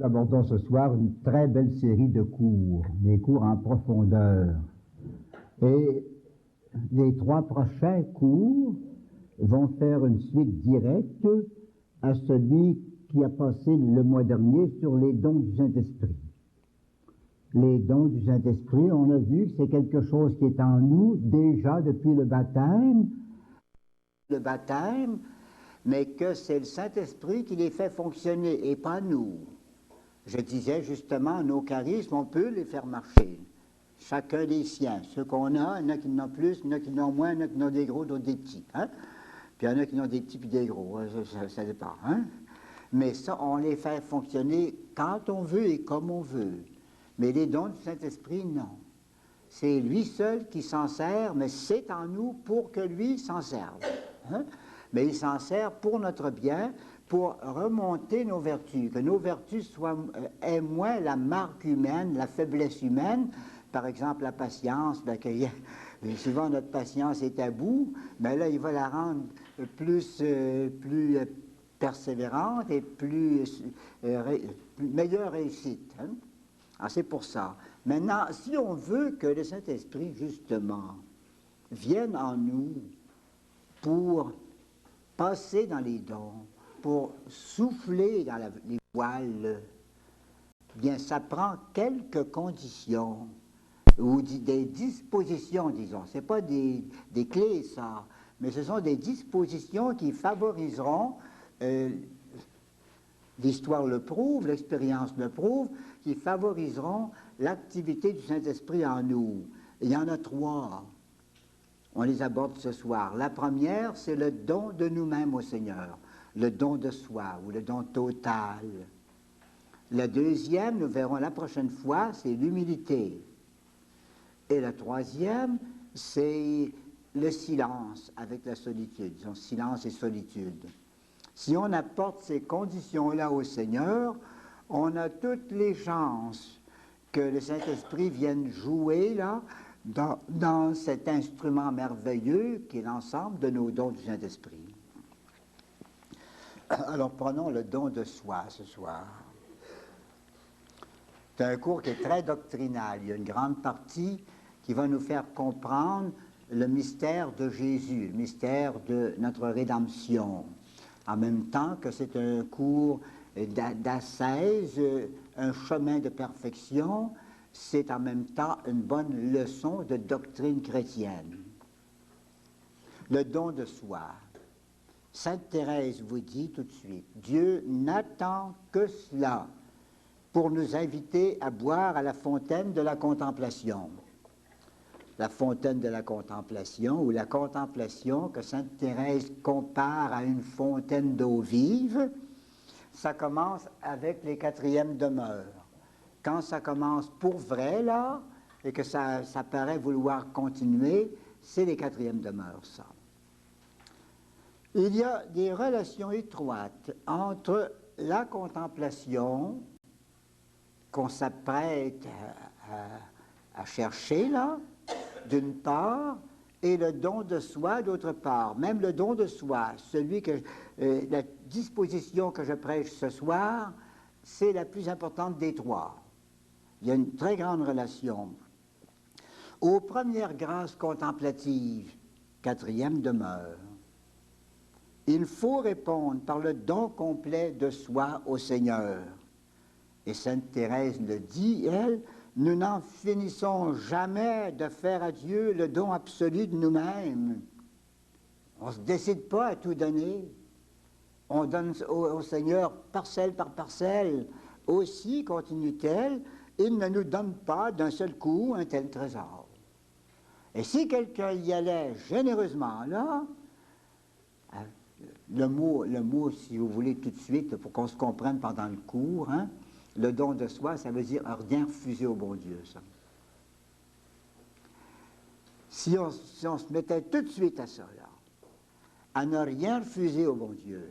Nous abordons ce soir une très belle série de cours, des cours en profondeur. Et les 3 prochains cours vont faire une suite directe à celui qui a passé le mois dernier sur les dons du Saint-Esprit. Les dons du Saint-Esprit, on a vu que c'est quelque chose qui est en nous déjà depuis le baptême, mais que c'est le Saint-Esprit qui les fait fonctionner et pas nous. Je disais justement, nos charismes, on peut les faire marcher. Chacun des siens. Ceux qu'on a, il y en a qui en ont plus, il y en a qui en ont moins, il y en a qui en ont des gros, d'autres des petits. Hein? Puis il y en a qui en ont des petits puis des gros. Ça dépend. Hein? Mais ça, on les fait fonctionner quand on veut et comme on veut. Mais les dons du Saint-Esprit, non. C'est lui seul qui s'en sert, mais c'est en nous pour que lui s'en serve. Hein? Mais il s'en sert pour notre bien, pour remonter nos vertus, que nos vertus aient moins la marque humaine, la faiblesse humaine. Par exemple, la patience, souvent notre patience est à bout, mais là, il va la rendre plus persévérante et meilleure réussite. Hein? Alors, c'est pour ça. Maintenant, si on veut que le Saint-Esprit, justement, vienne en nous pour passer dans les dons, pour souffler dans les voiles, bien, ça prend quelques conditions ou des dispositions, disons. Ce n'est pas des clés, ça, mais ce sont des dispositions qui favoriseront, l'histoire le prouve, l'expérience le prouve, qui favoriseront l'activité du Saint-Esprit en nous. Il y en a 3. On les aborde ce soir. La première, c'est le don de nous-mêmes au Seigneur, le don de soi ou le don total. La deuxième, nous verrons la prochaine fois, c'est l'humilité. Et la troisième, c'est le silence avec la solitude, disons silence et solitude. Si on apporte ces conditions-là au Seigneur, on a toutes les chances que le Saint-Esprit vienne jouer là, dans cet instrument merveilleux qui est l'ensemble de nos dons du Saint-Esprit. Alors prenons le don de soi ce soir. C'est un cours qui est très doctrinal. Il y a une grande partie qui va nous faire comprendre le mystère de Jésus, le mystère de notre rédemption. En même temps que c'est un cours d'ascèse, un chemin de perfection, c'est en même temps une bonne leçon de doctrine chrétienne. Le don de soi. Sainte Thérèse vous dit tout de suite, Dieu n'attend que cela pour nous inviter à boire à la fontaine de la contemplation. La fontaine de la contemplation, ou la contemplation que Sainte Thérèse compare à une fontaine d'eau vive, ça commence avec les 4e demeures. Quand ça commence pour vrai, là, et que ça paraît vouloir continuer, c'est les 4e demeures, ça. Il y a des relations étroites entre la contemplation qu'on s'apprête à chercher, là, d'une part, et le don de soi, d'autre part. Même le don de soi, la disposition que je prêche ce soir, c'est la plus importante des 3. Il y a une très grande relation. Aux premières grâces contemplatives, 4e demeure, il faut répondre par le don complet de soi au Seigneur. Et Sainte Thérèse le dit, elle, nous n'en finissons jamais de faire à Dieu le don absolu de nous-mêmes. On ne se décide pas à tout donner. On donne au Seigneur parcelle par parcelle. Aussi, continue-t-elle, il ne nous donne pas d'un seul coup un tel trésor. Et si quelqu'un y allait généreusement, là, le mot, si vous voulez, tout de suite, pour qu'on se comprenne pendant le cours, hein, le don de soi, ça veut dire rien refuser au bon Dieu, ça. Si on se mettait tout de suite à ça, là, à ne rien refuser au bon Dieu,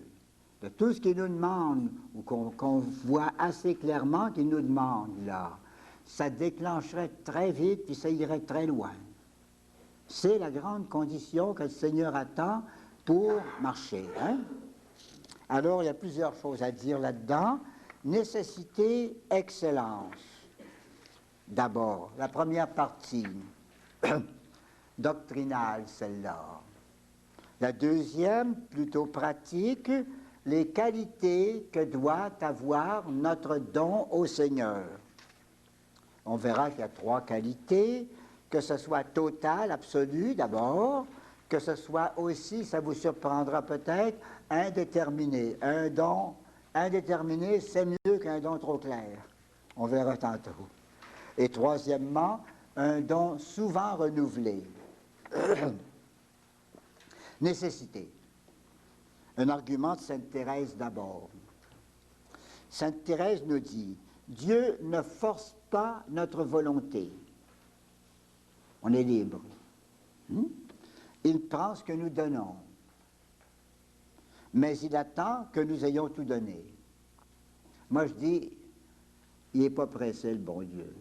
de tout ce qu'il nous demande, ou qu'on voit assez clairement qu'il nous demande, là, ça déclencherait très vite, puis ça irait très loin. C'est la grande condition que le Seigneur attend pour marcher. Hein? Alors, il y a plusieurs choses à dire là-dedans. nécessité, excellence. D'abord, la première partie, doctrinale celle-là. La deuxième, plutôt pratique, les qualités que doit avoir notre don au Seigneur. On verra qu'il y a 3 qualités, que ce soit total, absolu d'abord, que ce soit aussi, ça vous surprendra peut-être, indéterminé. Un don indéterminé, c'est mieux qu'un don trop clair. On verra tantôt. Et troisièmement, un don souvent renouvelé. Nécessité. Un argument de Sainte Thérèse d'abord. Sainte Thérèse nous dit, Dieu ne force pas notre volonté. On est libre. Il prend ce que nous donnons. Mais il attend que nous ayons tout donné. Moi je dis, il n'est pas pressé le bon Dieu.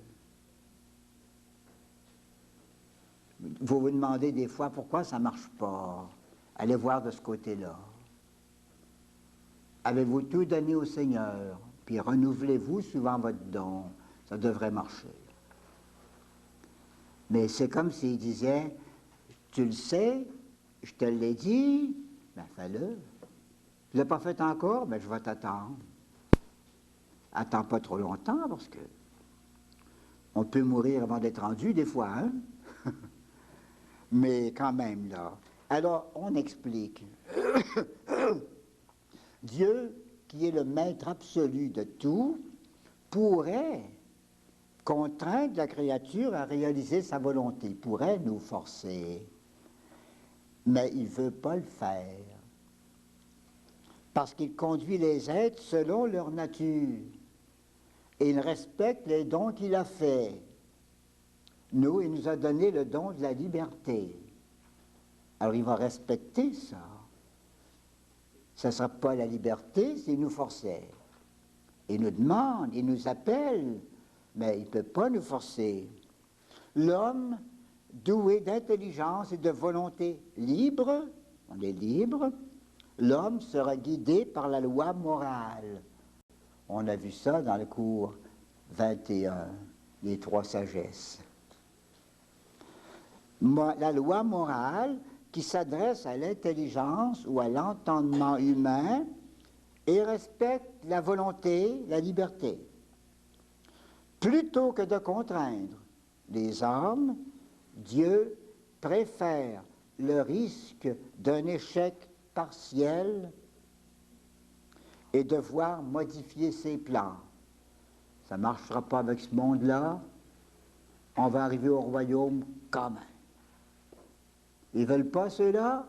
Vous vous demandez des fois pourquoi ça ne marche pas. Allez voir de ce côté-là. Avez-vous tout donné au Seigneur, puis renouvelez-vous souvent votre don, ça devrait marcher. Mais c'est comme s'il disait, tu le sais, je te l'ai dit, ben fais-le. Tu ne l'as pas fait encore, ben je vais t'attendre. Attends pas trop longtemps, parce que on peut mourir avant d'être rendu des fois, hein? Mais quand même, là. Alors, on explique. Dieu, qui est le maître absolu de tout, pourrait contraindre la créature à réaliser sa volonté, pourrait nous forcer. Mais il ne veut pas le faire. Parce qu'il conduit les êtres selon leur nature. Et il respecte les dons qu'il a faits. Nous, il nous a donné le don de la liberté. Alors il va respecter ça. Ce ne sera pas la liberté s'il nous forçait. Il nous demande, il nous appelle, mais il ne peut pas nous forcer. L'homme, doué d'intelligence et de volonté libre, on est libre, l'homme sera guidé par la loi morale. On a vu ça dans le cours 21, les 3 sagesses. La loi morale qui s'adresse à l'intelligence ou à l'entendement humain et respecte la volonté, la liberté. Plutôt que de contraindre les hommes, Dieu préfère le risque d'un échec partiel et devoir modifier ses plans. Ça ne marchera pas avec ce monde-là, on va arriver au royaume quand même. Ils ne veulent pas ceux-là,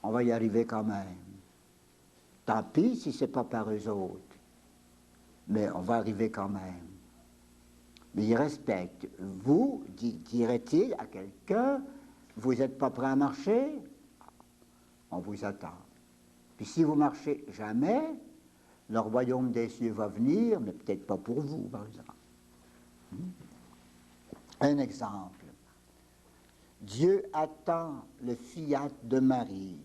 on va y arriver quand même. Tant pis si ce n'est pas par eux autres, mais on va arriver quand même. Mais ils respectent. Vous, dirait-il à quelqu'un, vous n'êtes pas prêt à marcher, on vous attend. Puis si vous marchez jamais, le royaume des cieux va venir, mais peut-être pas pour vous, par exemple. Un exemple. Dieu attend le fiat de Marie.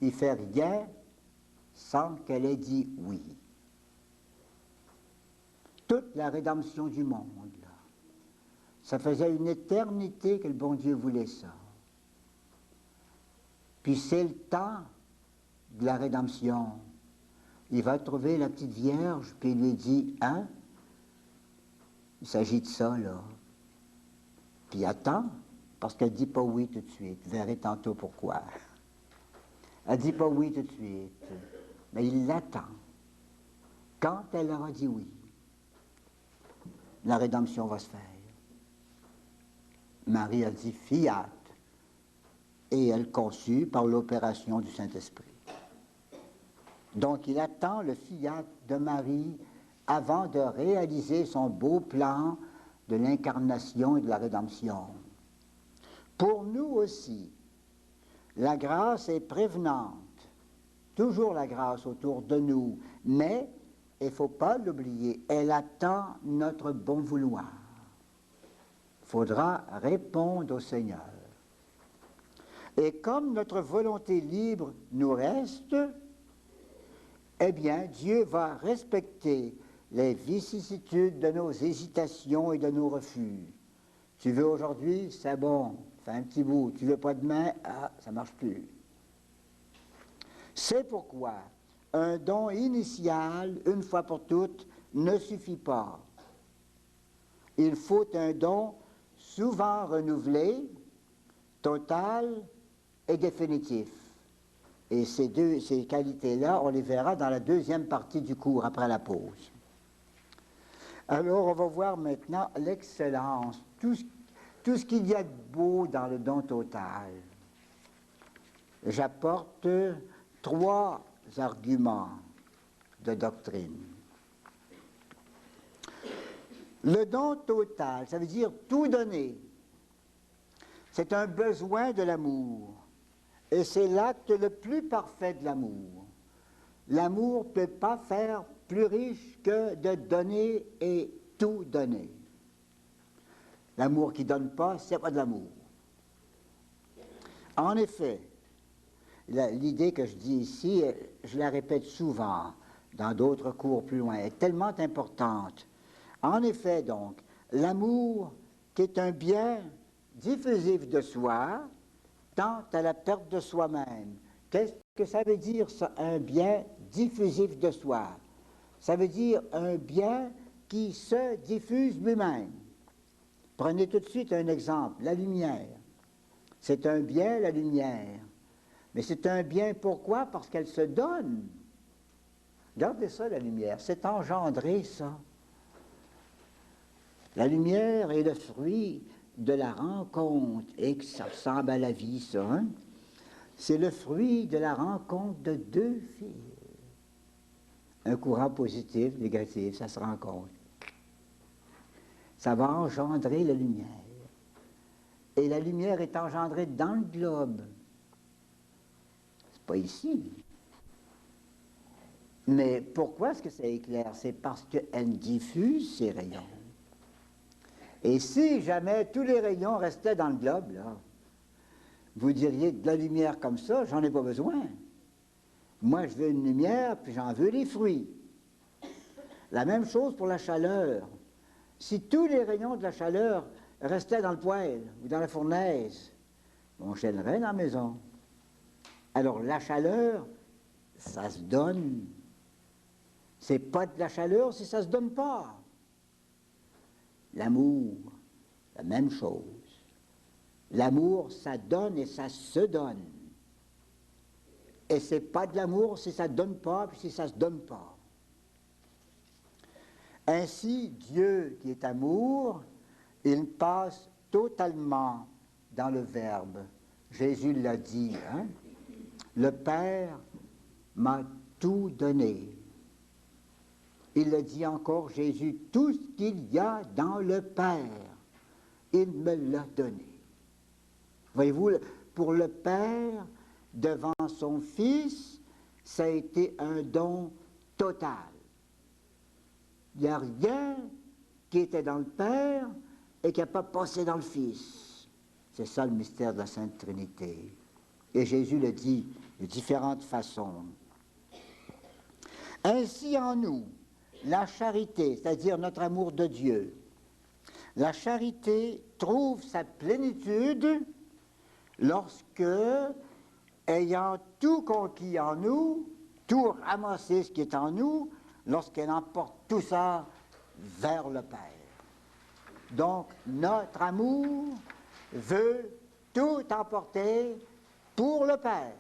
Il ne fait rien sans qu'elle ait dit oui. Toute la rédemption du monde, là, ça faisait une éternité que le bon Dieu voulait ça. Puis c'est le temps de la rédemption. Il va trouver la petite Vierge, puis il lui dit, hein, il s'agit de ça, là. Puis attends, parce qu'elle ne dit pas oui tout de suite. Vous verrez tantôt pourquoi. Elle ne dit pas oui tout de suite, mais il l'attend. Quand elle aura dit oui, la rédemption va se faire. Marie a dit fiat, et elle conçut par l'opération du Saint-Esprit. Donc il attend le fiat de Marie avant de réaliser son beau plan de l'incarnation et de la rédemption. Pour nous aussi, la grâce est prévenante, toujours la grâce autour de nous, mais il ne faut pas l'oublier, elle attend notre bon vouloir. Il faudra répondre au Seigneur. Et comme notre volonté libre nous reste, eh bien, Dieu va respecter les vicissitudes de nos hésitations et de nos refus. Tu veux aujourd'hui, c'est bon, fais un petit bout. Tu veux pas demain, ah, ça marche plus. C'est pourquoi un don initial, une fois pour toutes, ne suffit pas. Il faut un don souvent renouvelé, total et définitif. Et ces qualités-là, on les verra dans la deuxième partie du cours, après la pause. Alors, on va voir maintenant l'excellence, tout ce qu'il y a de beau dans le don total. J'apporte 3 arguments de doctrine. Le don total, ça veut dire tout donner. C'est un besoin de l'amour. Et c'est l'acte le plus parfait de l'amour. L'amour ne peut pas faire plus riche que de donner et tout donner. L'amour qui ne donne pas, ce n'est pas de l'amour. En effet, l'idée que je dis ici, je la répète souvent dans d'autres cours plus loin, est tellement importante. En effet, donc, l'amour qui est un bien diffusif de soi, tend à la perte de soi-même. Qu'est-ce que ça veut dire, ça, un bien diffusif de soi? Ça veut dire un bien qui se diffuse lui-même. Prenez tout de suite un exemple, la lumière. C'est un bien, la lumière. Mais c'est un bien, pourquoi? Parce qu'elle se donne. Regardez ça, la lumière, c'est engendré, ça. La lumière est le fruit de la rencontre, et que ça ressemble à la vie, ça. Hein? C'est le fruit de la rencontre de 2 fils. Un courant positif, négatif, ça se rencontre. Ça va engendrer la lumière. Et la lumière est engendrée dans le globe. C'est pas ici. Mais pourquoi est-ce que ça éclaire? C'est parce qu'elle diffuse ses rayons. Et si jamais tous les rayons restaient dans le globe, là, vous diriez de la lumière comme ça, j'en ai pas besoin. Moi, je veux une lumière, puis j'en veux les fruits. La même chose pour la chaleur. Si tous les rayons de la chaleur restaient dans le poêle ou dans la fournaise, on gênerait dans la maison. Alors la chaleur, ça se donne. C'est pas de la chaleur si ça se donne pas. L'amour, la même chose. L'amour, ça donne et ça se donne. Et c'est pas de l'amour si ça ne donne pas, puis si ça se donne pas. Ainsi, Dieu qui est amour, il passe totalement dans le Verbe. Jésus l'a dit, hein? Le Père m'a tout donné. Il le dit encore, Jésus, tout ce qu'il y a dans le Père, il me l'a donné. Voyez-vous, pour le Père, devant son Fils, ça a été un don total. Il n'y a rien qui était dans le Père et qui n'a pas passé dans le Fils. C'est ça le mystère de la Sainte Trinité. Et Jésus le dit de différentes façons. Ainsi en nous, la charité, c'est-à-dire notre amour de Dieu, la charité trouve sa plénitude lorsque, ayant tout conquis en nous, tout ramassé ce qui est en nous, lorsqu'elle emporte tout ça vers le Père. Donc, notre amour veut tout emporter pour le Père,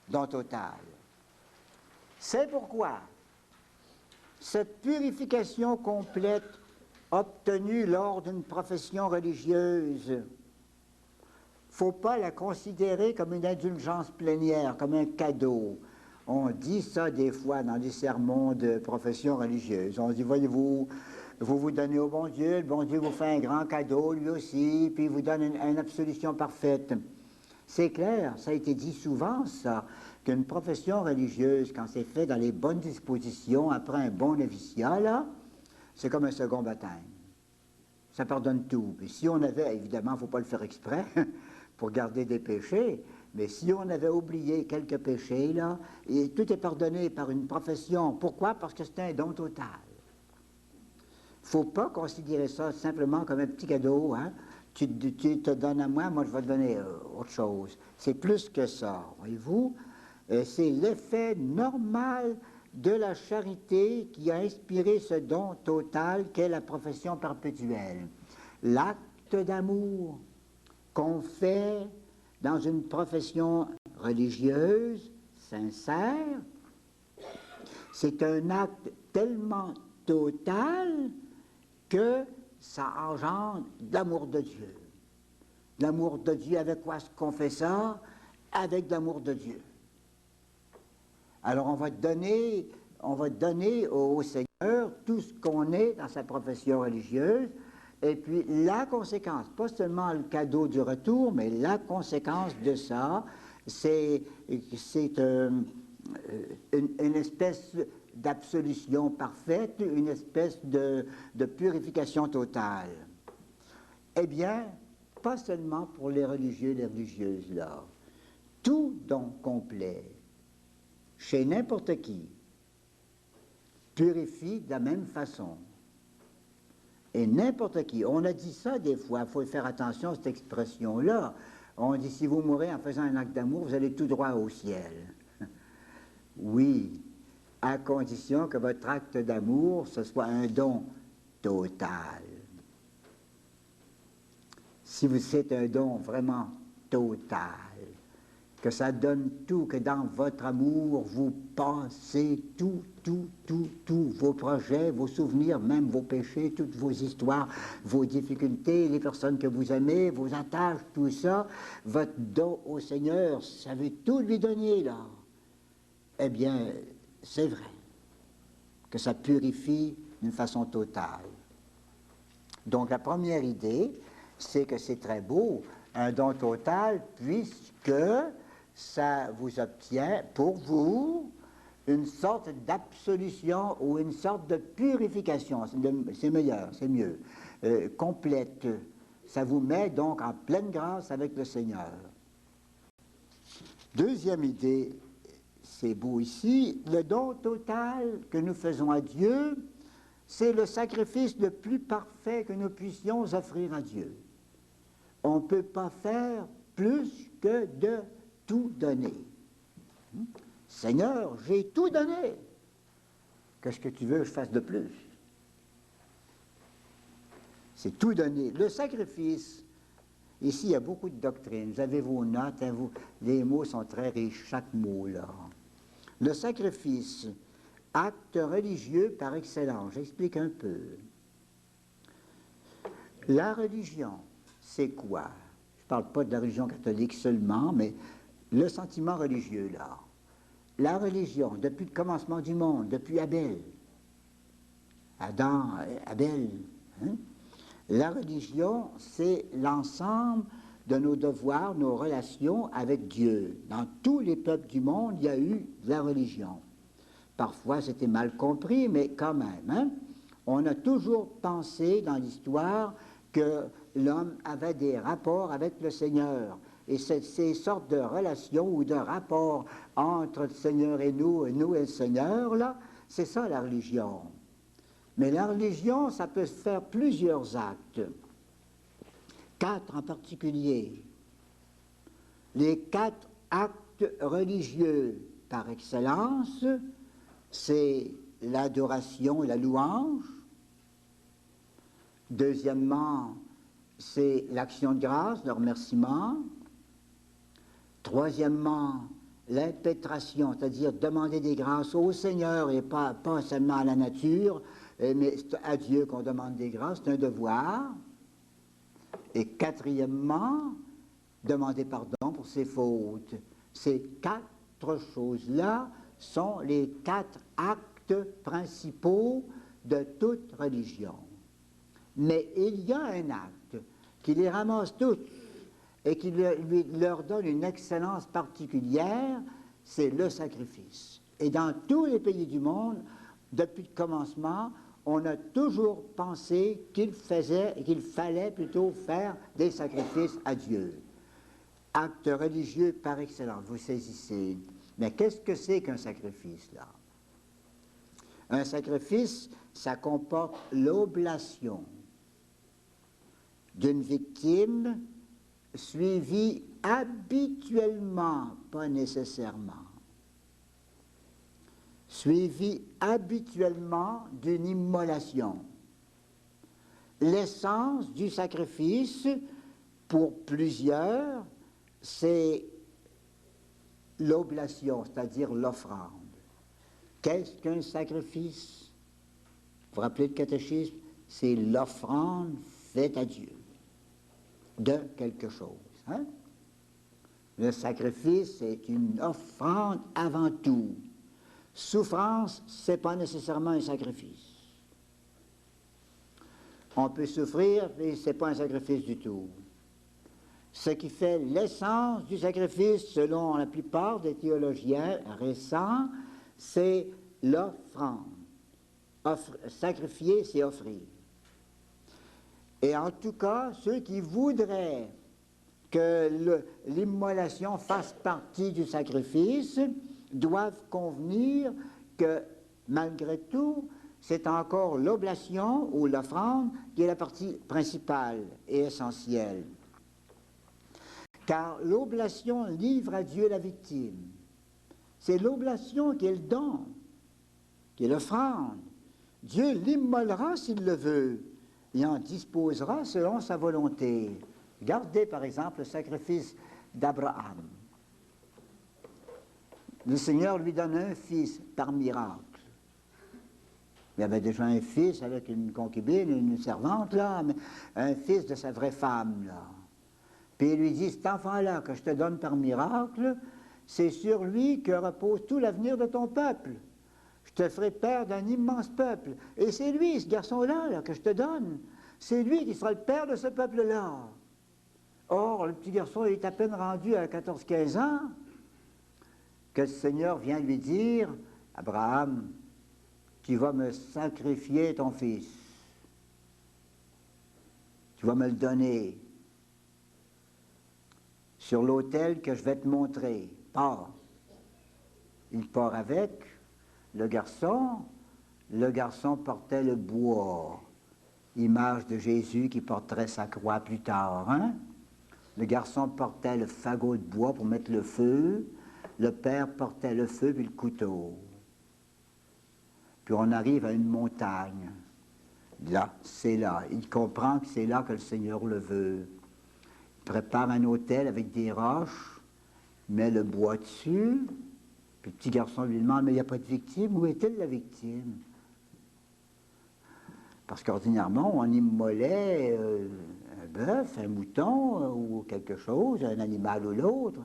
dans total. C'est pourquoi cette purification complète obtenue lors d'une profession religieuse, il ne faut pas la considérer comme une indulgence plénière, comme un cadeau. On dit ça des fois dans des sermons de profession religieuse. On dit, voyez-vous, vous vous donnez au bon Dieu, le bon Dieu vous fait un grand cadeau, lui aussi, puis il vous donne une absolution parfaite. C'est clair, ça a été dit souvent, ça, qu'une profession religieuse, quand c'est fait dans les bonnes dispositions, après un bon noviciat, là, c'est comme un second baptême. Ça pardonne tout. Puis si on avait, évidemment, il ne faut pas le faire exprès, pour garder des péchés, Mais si on avait oublié quelques péchés, là, et tout est pardonné par une profession. Pourquoi? Parce que c'est un don total. Il ne faut pas considérer ça simplement comme un petit cadeau. Hein? Tu te donnes à moi, moi je vais te donner autre chose. C'est plus que ça, voyez-vous. C'est l'effet normal de la charité qui a inspiré ce don total qu'est la profession perpétuelle. L'acte d'amour qu'on fait dans une profession religieuse, sincère, c'est un acte tellement total que ça engendre l'amour de Dieu. L'amour de Dieu, avec quoi est-ce qu'on fait ça? Avec l'amour de Dieu. Alors on va donner au Seigneur tout ce qu'on est dans sa profession religieuse, et puis la conséquence, pas seulement le cadeau du retour, mais la conséquence de ça, c'est une espèce d'absolution parfaite, une espèce de purification totale. Eh bien, pas seulement pour les religieux et les religieuses, là. Tout don complet, chez n'importe qui, purifie de la même façon. Et n'importe qui, on a dit ça des fois, il faut faire attention à cette expression-là. On dit, si vous mourrez en faisant un acte d'amour, vous allez tout droit au ciel. Oui, à condition que votre acte d'amour, ce soit un don total. Si c'est un don vraiment total, que ça donne tout, que dans votre amour, vous pensez tout, vos projets, vos souvenirs, même vos péchés, toutes vos histoires, vos difficultés, les personnes que vous aimez, vos attaches, tout ça, votre don au Seigneur, ça veut tout lui donner, là. Eh bien, c'est vrai que ça purifie d'une façon totale. Donc, la première idée, c'est que c'est très beau, un don total, puisque ça vous obtient pour vous une sorte d'absolution ou une sorte de purification, c'est meilleur, c'est mieux, complète. Ça vous met donc en pleine grâce avec le Seigneur. Deuxième idée, c'est beau ici, le don total que nous faisons à Dieu, c'est le sacrifice le plus parfait que nous puissions offrir à Dieu. On ne peut pas faire plus que de tout donner. Seigneur, j'ai tout donné. Qu'est-ce que tu veux que je fasse de plus? C'est tout donner. Le sacrifice, ici, il y a beaucoup de doctrines. Vous avez vos notes, hein, les mots sont très riches, chaque mot, là. Le sacrifice, acte religieux par excellence. J'explique un peu. La religion, c'est quoi? Je ne parle pas de la religion catholique seulement, mais le sentiment religieux, là. La religion, depuis le commencement du monde, depuis Abel, Adam, Abel, hein? La religion, c'est l'ensemble de nos devoirs, nos relations avec Dieu. Dans tous les peuples du monde, il y a eu la religion. Parfois, c'était mal compris, mais quand même, hein? On a toujours pensé dans l'histoire que l'homme avait des rapports avec le Seigneur. Et ces sortes de relations ou de rapports entre le Seigneur et nous et le Seigneur, là, c'est ça la religion. Mais la religion, ça peut se faire plusieurs actes. 4 en particulier. Les 4 actes religieux par excellence, c'est l'adoration et la louange. Deuxièmement, c'est l'action de grâce, le remerciement. Troisièmement, l'impétration, c'est-à-dire demander des grâces au Seigneur et pas seulement à la nature, mais c'est à Dieu qu'on demande des grâces, c'est un devoir. Et quatrièmement, demander pardon pour ses fautes. Ces 4 choses-là sont les 4 actes principaux de toute religion. Mais il y a un acte qui les ramasse tous et qui leur donne une excellence particulière, c'est le sacrifice. Et dans tous les pays du monde, depuis le commencement, on a toujours pensé qu'il fallait plutôt faire des sacrifices à Dieu. acte religieux par excellence, vous saisissez. Mais qu'est-ce que c'est qu'un sacrifice, là? Un sacrifice, ça comporte l'oblation d'une victime suivie habituellement, pas nécessairement, suivie habituellement d'une immolation. L'essence du sacrifice, pour plusieurs, c'est l'oblation, c'est-à-dire l'offrande. Qu'est-ce qu'un sacrifice? Vous vous rappelez le catéchisme? C'est l'offrande faite à Dieu de quelque chose. Hein? Le sacrifice, c'est une offrande avant tout. Souffrance, ce n'est pas nécessairement un sacrifice. On peut souffrir, mais ce n'est pas un sacrifice du tout. Ce qui fait l'essence du sacrifice, selon la plupart des théologiens récents, c'est l'offrande. Sacrifier, c'est offrir. Et en tout cas, ceux qui voudraient que l'immolation fasse partie du sacrifice doivent convenir que, malgré tout, c'est encore l'oblation ou l'offrande qui est la partie principale et essentielle. Car l'oblation livre à Dieu la victime. C'est l'oblation qui est le don, qui est l'offrande. Dieu l'immolera s'il le veut et en disposera selon sa volonté. Regardez par exemple le sacrifice d'Abraham. Le Seigneur lui donne un fils par miracle. Il y avait déjà un fils avec une concubine, une servante, là, mais un fils de sa vraie femme, là. Puis il lui dit, cet enfant-là que je te donne par miracle, c'est sur lui que repose tout l'avenir de ton peuple. Je te ferai père d'un immense peuple. Et c'est lui, ce garçon-là, là, que je te donne. C'est lui qui sera le père de ce peuple-là. Or, le petit garçon il est à peine rendu à 14-15 ans que le Seigneur vient lui dire, Abraham, tu vas me sacrifier ton fils. Tu vas me le donner sur l'autel que je vais te montrer. Pars. Il part avec le garçon. Le garçon portait le bois, image de Jésus qui porterait sa croix plus tard. Hein? Le garçon portait le fagot de bois pour mettre le feu. Le père portait le feu puis le couteau. Puis on arrive à une montagne. Là, c'est là. Il comprend que c'est là que le Seigneur le veut. Il prépare un autel avec des roches, met le bois dessus, puis le petit garçon lui demande, mais il n'y a pas de victime, où est-elle la victime? Parce qu'ordinairement, on immolait un bœuf, un mouton ou quelque chose, un animal ou l'autre.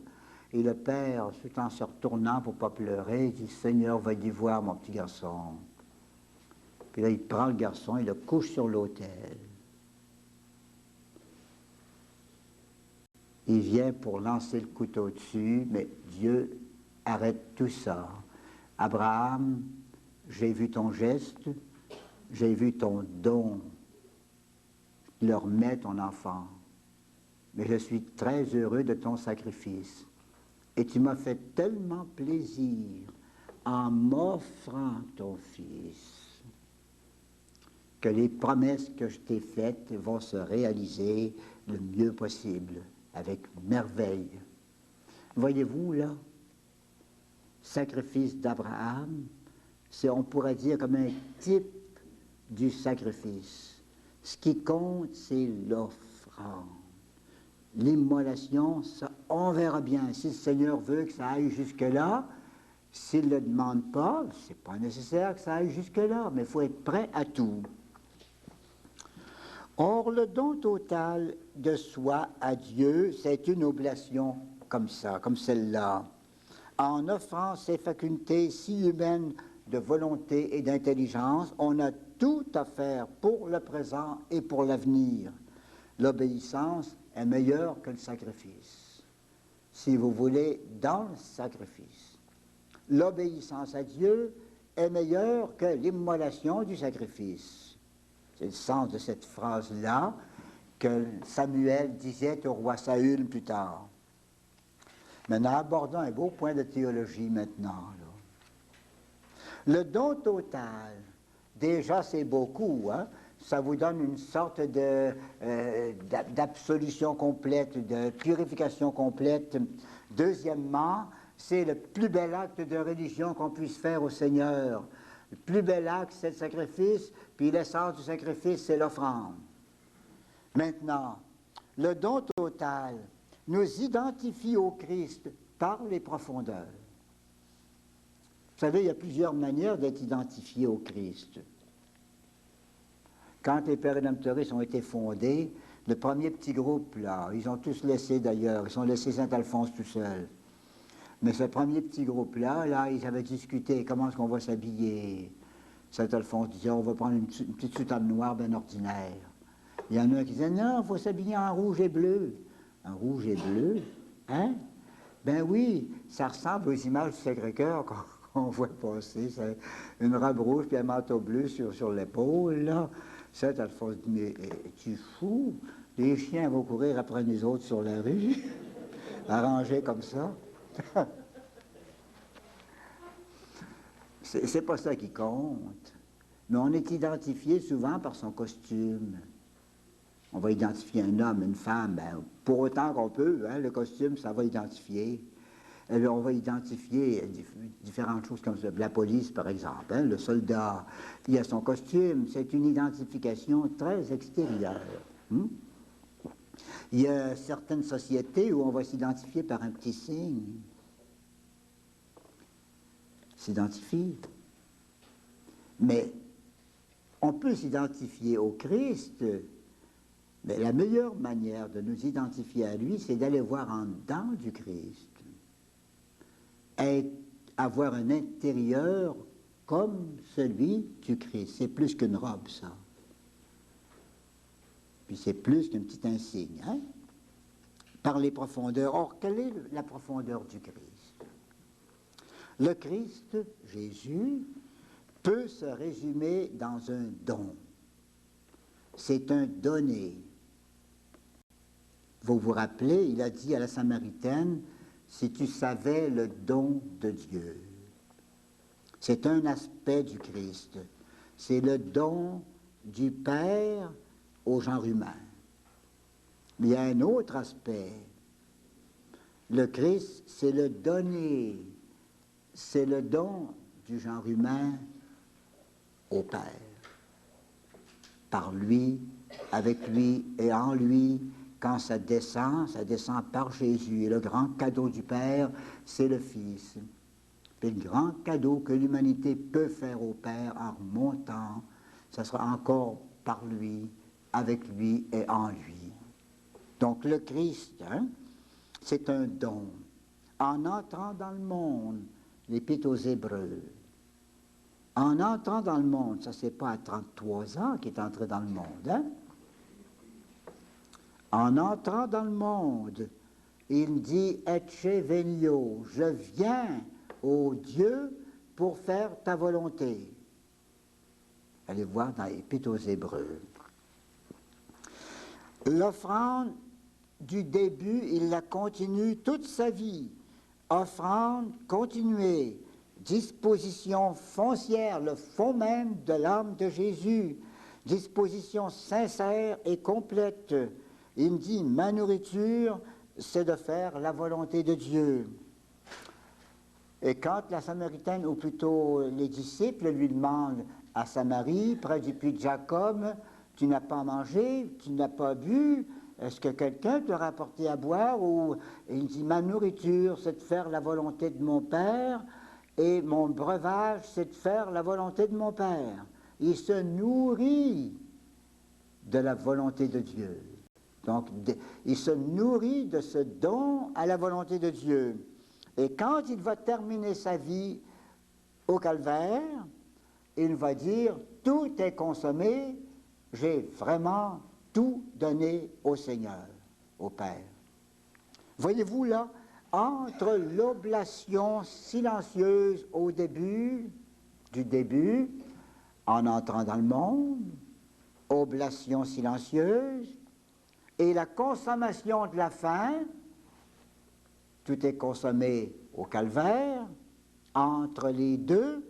Et le père, tout en se retournant pour ne pas pleurer, il dit, Seigneur, va y voir mon petit garçon. Puis là, il prend le garçon, il le couche sur l'autel. Il vient pour lancer le couteau dessus, mais Dieu arrête tout ça. Abraham, j'ai vu ton geste, j'ai vu ton don. Leur met ton enfant. Mais je suis très heureux de ton sacrifice. Et tu m'as fait tellement plaisir en m'offrant ton fils que les promesses que je t'ai faites vont se réaliser le mieux possible, avec merveille. Voyez-vous là, sacrifice d'Abraham, c'est, on pourrait dire, comme un type du sacrifice. Ce qui compte, c'est l'offrande. L'immolation, ça, on verra bien. Si le Seigneur veut que ça aille jusque-là, s'il ne le demande pas, c'est pas nécessaire que ça aille jusque-là, mais il faut être prêt à tout. Or, le don total de soi à Dieu, c'est une oblation comme ça, comme celle-là, en offrant ses facultés si humaines de volonté et d'intelligence, on a tout à faire pour le présent et pour l'avenir. L'obéissance est meilleure que le sacrifice, si vous voulez, dans le sacrifice. L'obéissance à Dieu est meilleure que l'immolation du sacrifice. C'est le sens de cette phrase-là que Samuel disait au roi Saül plus tard. Maintenant, abordons un beau point de théologie maintenant, là. Le don total, déjà c'est beaucoup, hein? Ça vous donne une sorte d'absolution complète, de purification complète. Deuxièmement, c'est le plus bel acte de religion qu'on puisse faire au Seigneur. Le plus bel acte, c'est le sacrifice, puis l'essence du sacrifice, c'est l'offrande. Maintenant, le don total nous identifie au Christ par les profondeurs. Vous savez, il y a plusieurs manières d'être identifié au Christ. Quand les Pères rédemptoristes ont été fondés, le premier petit groupe, là, ils ont tous laissé d'ailleurs, ils ont laissé Saint-Alphonse tout seul. Mais ce premier petit groupe-là, là, ils avaient discuté comment est-ce qu'on va s'habiller. Saint-Alphonse disait, on va prendre une petite soutane noire bien ordinaire. Il y en a un qui disait, non, il faut s'habiller en rouge et bleu. En rouge et bleu? Hein? Ben oui, ça ressemble aux images du Sacré-Cœur qu'on voit passer. C'est une robe rouge puis un manteau bleu sur l'épaule, là. Saint-Alphonse dit, mais es-tu fou? Les chiens vont courir après nous autres sur la rue, arrangés comme ça. C'est pas ça qui compte. Mais on est identifié souvent par son costume. On va identifier un homme, une femme, ben, pour autant qu'on peut, hein, le costume, ça va identifier. On va identifier différentes choses comme ça. La police, par exemple, hein, le soldat, il a son costume, c'est une identification très extérieure. Il y a certaines sociétés où on va s'identifier par un petit signe. S'identifie. Mais on peut s'identifier au Christ, mais la meilleure manière de nous identifier à lui, c'est d'aller voir en dedans du Christ. Avoir un intérieur comme celui du Christ. C'est plus qu'une robe, ça. Puis c'est plus qu'un petit insigne, hein? Par les profondeurs. Or, quelle est la profondeur du Christ? Le Christ, Jésus, peut se résumer dans un don. C'est un donné. Vous vous rappelez, il a dit à la Samaritaine, si tu savais le don de Dieu. C'est un aspect du Christ. C'est le don du Père au genre humain. Mais il y a un autre aspect. Le Christ, c'est le donné. C'est le don du genre humain au Père. Par lui, avec lui et en lui. Quand ça descend par Jésus. Et le grand cadeau du Père, c'est le Fils. Et le grand cadeau que l'humanité peut faire au Père en remontant, ça sera encore par lui, avec lui et en lui. Donc le Christ, hein, c'est un don. En entrant dans le monde, l'Épître aux Hébreux, en entrant dans le monde, ça c'est pas à 33 ans qu'il est entré dans le monde, hein? En entrant dans le monde, il dit « Ecce venio », je viens, ô Dieu, pour faire ta volonté. Allez voir dans l'Épître aux Hébreux. L'offrande du début, il la continue toute sa vie. Offrande continuée, disposition foncière, le fond même de l'âme de Jésus, disposition sincère et complète. Il me dit, ma nourriture, c'est de faire la volonté de Dieu. Et quand la Samaritaine, ou plutôt les disciples, lui demandent à Samarie, près du puits de Jacob, tu n'as pas mangé, tu n'as pas bu, est-ce que quelqu'un te rapporté à boire? Ou il dit, ma nourriture, c'est de faire la volonté de mon Père, et mon breuvage, c'est de faire la volonté de mon Père. Il se nourrit de la volonté de Dieu. Donc, il se nourrit de ce don à la volonté de Dieu. Et quand il va terminer sa vie au calvaire, il va dire, tout est consommé, j'ai vraiment tout donné au Seigneur, au Père. Voyez-vous là, entre l'oblation silencieuse au début, en entrant dans le monde, oblation silencieuse, et la consommation de la fin, tout est consommé au calvaire. Entre les deux,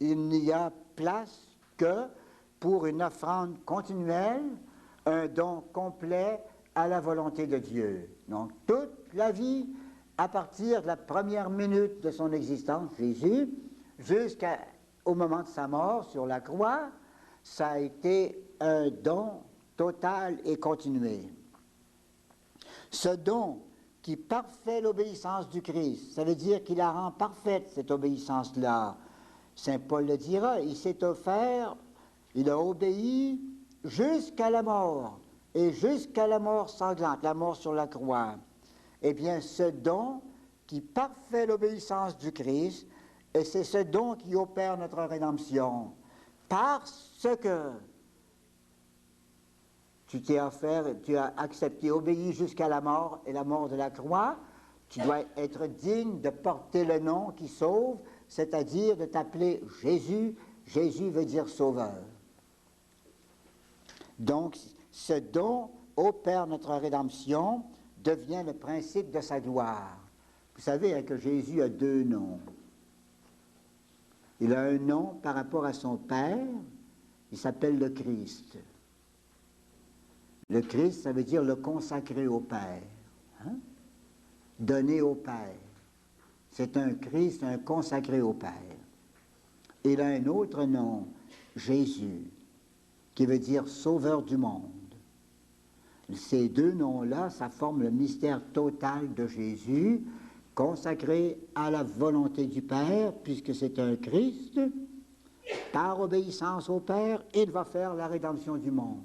il n'y a place que pour une offrande continuelle, un don complet à la volonté de Dieu. Donc toute la vie, à partir de la première minute de son existence, Jésus, jusqu'au moment de sa mort sur la croix, ça a été un don total et continué. Ce don qui parfait l'obéissance du Christ, ça veut dire qu'il la rend parfaite, cette obéissance-là. Saint Paul le dira, il s'est offert, il a obéi jusqu'à la mort, et jusqu'à la mort sanglante, la mort sur la croix. Eh bien, ce don qui parfait l'obéissance du Christ, et c'est ce don qui opère notre rédemption, parce que tu t'es offert, tu as accepté, obéi jusqu'à la mort et la mort de la croix, tu dois être digne de porter le nom qui sauve, c'est-à-dire de t'appeler Jésus. Jésus veut dire sauveur. Donc, ce don opère notre rédemption, devient le principe de sa gloire. Vous savez que Jésus a deux noms. Il a un nom par rapport à son Père, il s'appelle le Christ. Le Christ, ça veut dire le consacré au Père, hein? Donné au Père. C'est un Christ, un consacré au Père. Il a un autre nom, Jésus, qui veut dire sauveur du monde. Ces deux noms-là, ça forme le mystère total de Jésus, consacré à la volonté du Père, puisque c'est un Christ, par obéissance au Père, il va faire la rédemption du monde.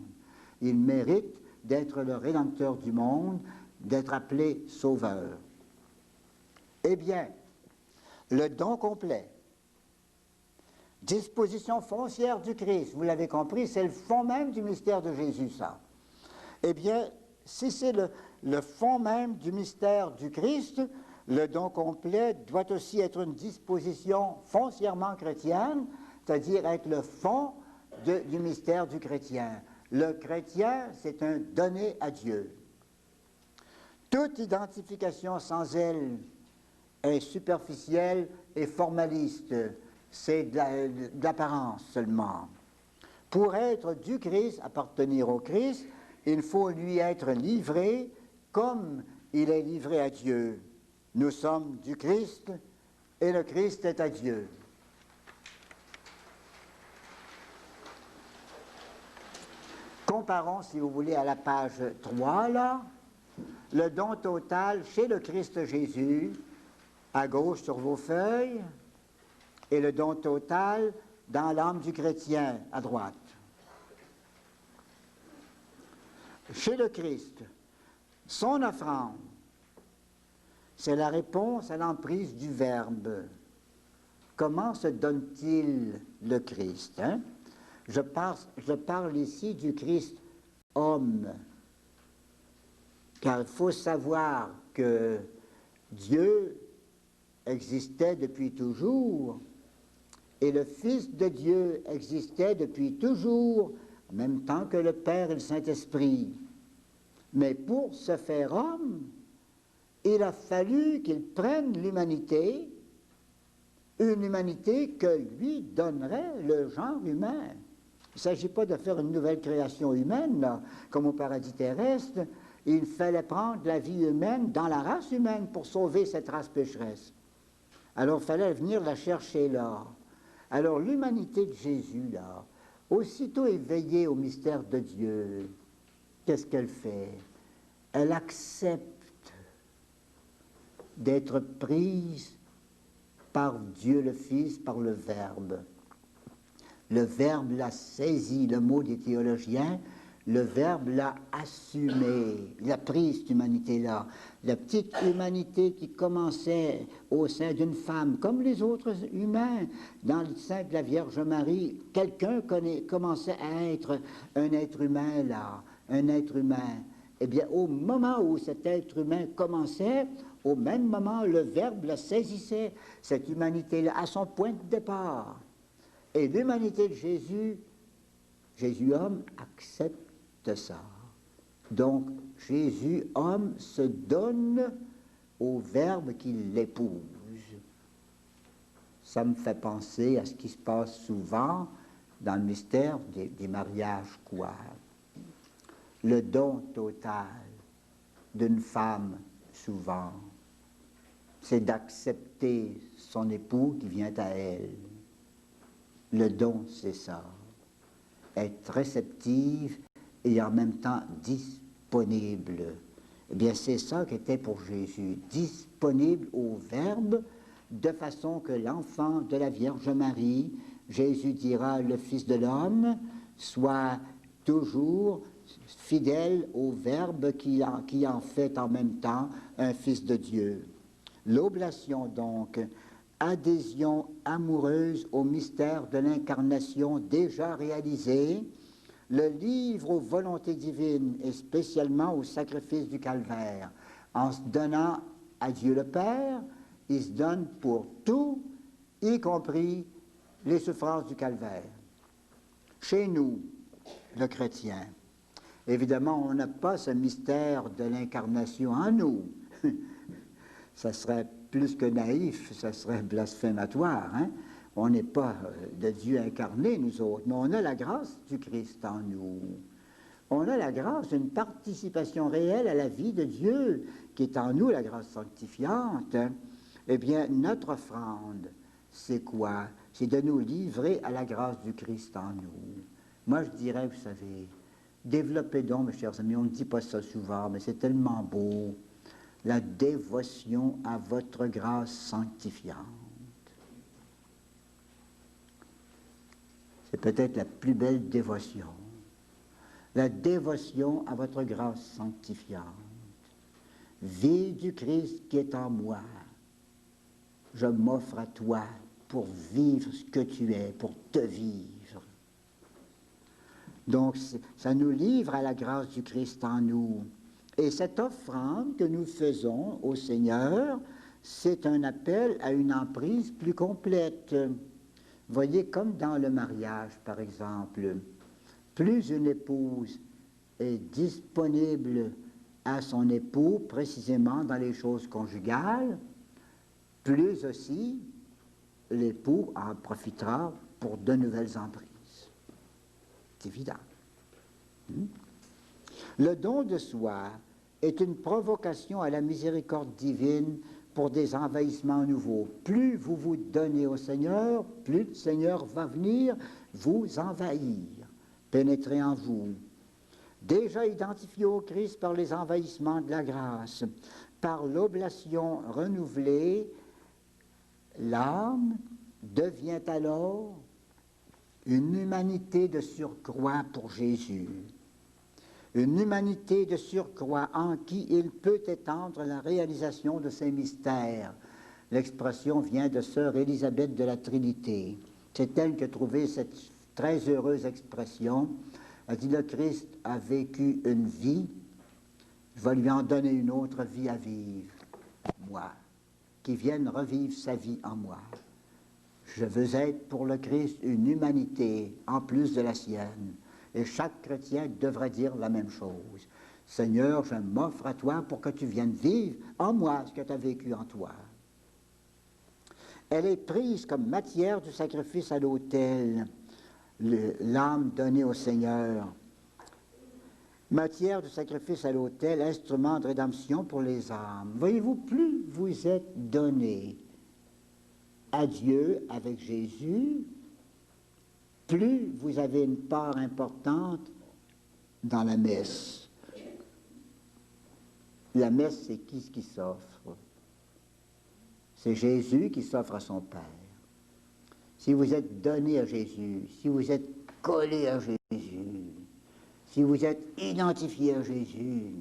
Il mérite d'être le Rédempteur du monde, d'être appelé Sauveur. Eh bien, le don complet, disposition foncière du Christ, vous l'avez compris, c'est le fond même du mystère de Jésus, ça. Eh bien, si c'est le fond même du mystère du Christ, le don complet doit aussi être une disposition foncièrement chrétienne, c'est-à-dire être le fond du mystère du chrétien. Le chrétien, c'est un donné à Dieu. Toute identification sans elle est superficielle et formaliste. C'est de l'apparence seulement. Pour être du Christ, appartenir au Christ, il faut lui être livré comme il est livré à Dieu. Nous sommes du Christ et le Christ est à Dieu. Comparons, si vous voulez, à la page 3, là, le don total chez le Christ Jésus, à gauche sur vos feuilles, et le don total dans l'âme du chrétien, à droite. Chez le Christ, son offrande, c'est la réponse à l'emprise du Verbe. Comment se donne-t-il le Christ, hein? Je parle ici du Christ homme, car il faut savoir que Dieu existait depuis toujours, et le Fils de Dieu existait depuis toujours, en même temps que le Père et le Saint-Esprit. Mais pour se faire homme, il a fallu qu'il prenne l'humanité, une humanité que lui donnerait le genre humain. Il ne s'agit pas de faire une nouvelle création humaine, là, comme au paradis terrestre. Il fallait prendre la vie humaine dans la race humaine pour sauver cette race pécheresse. Alors il fallait venir la chercher là. Alors l'humanité de Jésus, là, aussitôt éveillée au mystère de Dieu, qu'est-ce qu'elle fait? Elle accepte d'être prise par Dieu le Fils, par le Verbe. Le Verbe l'a saisi, le mot des théologiens, le Verbe l'a assumé, il a pris cette humanité-là. La petite humanité qui commençait au sein d'une femme, comme les autres humains, dans le sein de la Vierge Marie, quelqu'un commençait à être un être humain là, un être humain. Eh bien, au moment où cet être humain commençait, au même moment, le Verbe la saisissait, cette humanité-là, à son point de départ. Et l'humanité de Jésus, Jésus homme, accepte ça. Donc, Jésus homme se donne au Verbe qui l'épouse. Ça me fait penser à ce qui se passe souvent dans le mystère des mariages, quoi. Le don total d'une femme, souvent, c'est d'accepter son époux qui vient à elle. Le don, c'est ça. Être réceptive et en même temps disponible. Eh bien, c'est ça qu'était pour Jésus, disponible au Verbe, de façon que l'enfant de la Vierge Marie, Jésus dira le Fils de l'homme, soit toujours fidèle au Verbe qui en fait en même temps un Fils de Dieu. L'oblation donc, adhésion amoureuse au mystère de l'incarnation déjà réalisé, le livre aux volontés divines et spécialement au sacrifice du calvaire. En se donnant à Dieu le Père, il se donne pour tout, y compris les souffrances du calvaire. Chez nous, le chrétien, évidemment, on n'a pas ce mystère de l'incarnation en nous. Ça serait plus que naïf, ça serait blasphématoire. Hein? On n'est pas de Dieu incarné, nous autres, mais on a la grâce du Christ en nous. On a la grâce d'une participation réelle à la vie de Dieu, qui est en nous, la grâce sanctifiante. Eh bien, notre offrande, c'est quoi? C'est de nous livrer à la grâce du Christ en nous. Moi, je dirais, vous savez, développez donc, mes chers amis, on ne dit pas ça souvent, mais c'est tellement beau, la dévotion à votre grâce sanctifiante. C'est peut-être la plus belle dévotion. La dévotion à votre grâce sanctifiante. Vie du Christ qui est en moi. Je m'offre à toi pour vivre ce que tu es, pour te vivre. Donc, ça nous livre à la grâce du Christ en nous. Et cette offrande que nous faisons au Seigneur, c'est un appel à une emprise plus complète. Voyez, comme dans le mariage, par exemple, plus une épouse est disponible à son époux, précisément dans les choses conjugales, plus aussi l'époux en profitera pour de nouvelles emprises. C'est évident. Le don de soi est une provocation à la miséricorde divine pour des envahissements nouveaux. Plus vous vous donnez au Seigneur, plus le Seigneur va venir vous envahir, pénétrer en vous. Déjà identifié au Christ par les envahissements de la grâce, par l'oblation renouvelée, l'âme devient alors une humanité de surcroît pour Jésus. Une humanité de surcroît en qui il peut étendre la réalisation de ses mystères. L'expression vient de sœur Élisabeth de la Trinité. C'est elle qui a trouvé cette très heureuse expression. Elle dit, le Christ a vécu une vie, je vais lui en donner une autre vie à vivre, moi, qui vienne revivre sa vie en moi. Je veux être pour le Christ une humanité en plus de la sienne. Et chaque chrétien devrait dire la même chose. Seigneur, je m'offre à toi pour que tu viennes vivre en moi ce que tu as vécu en toi. Elle est prise comme matière du sacrifice à l'autel, l'âme donnée au Seigneur. Matière du sacrifice à l'autel, instrument de rédemption pour les âmes. Voyez-vous, plus vous êtes donné à Dieu avec Jésus, plus vous avez une part importante dans la messe. La messe, c'est qui ce qui s'offre? C'est Jésus qui s'offre à son Père. Si vous êtes donné à Jésus, si vous êtes collé à Jésus, si vous êtes identifié à Jésus,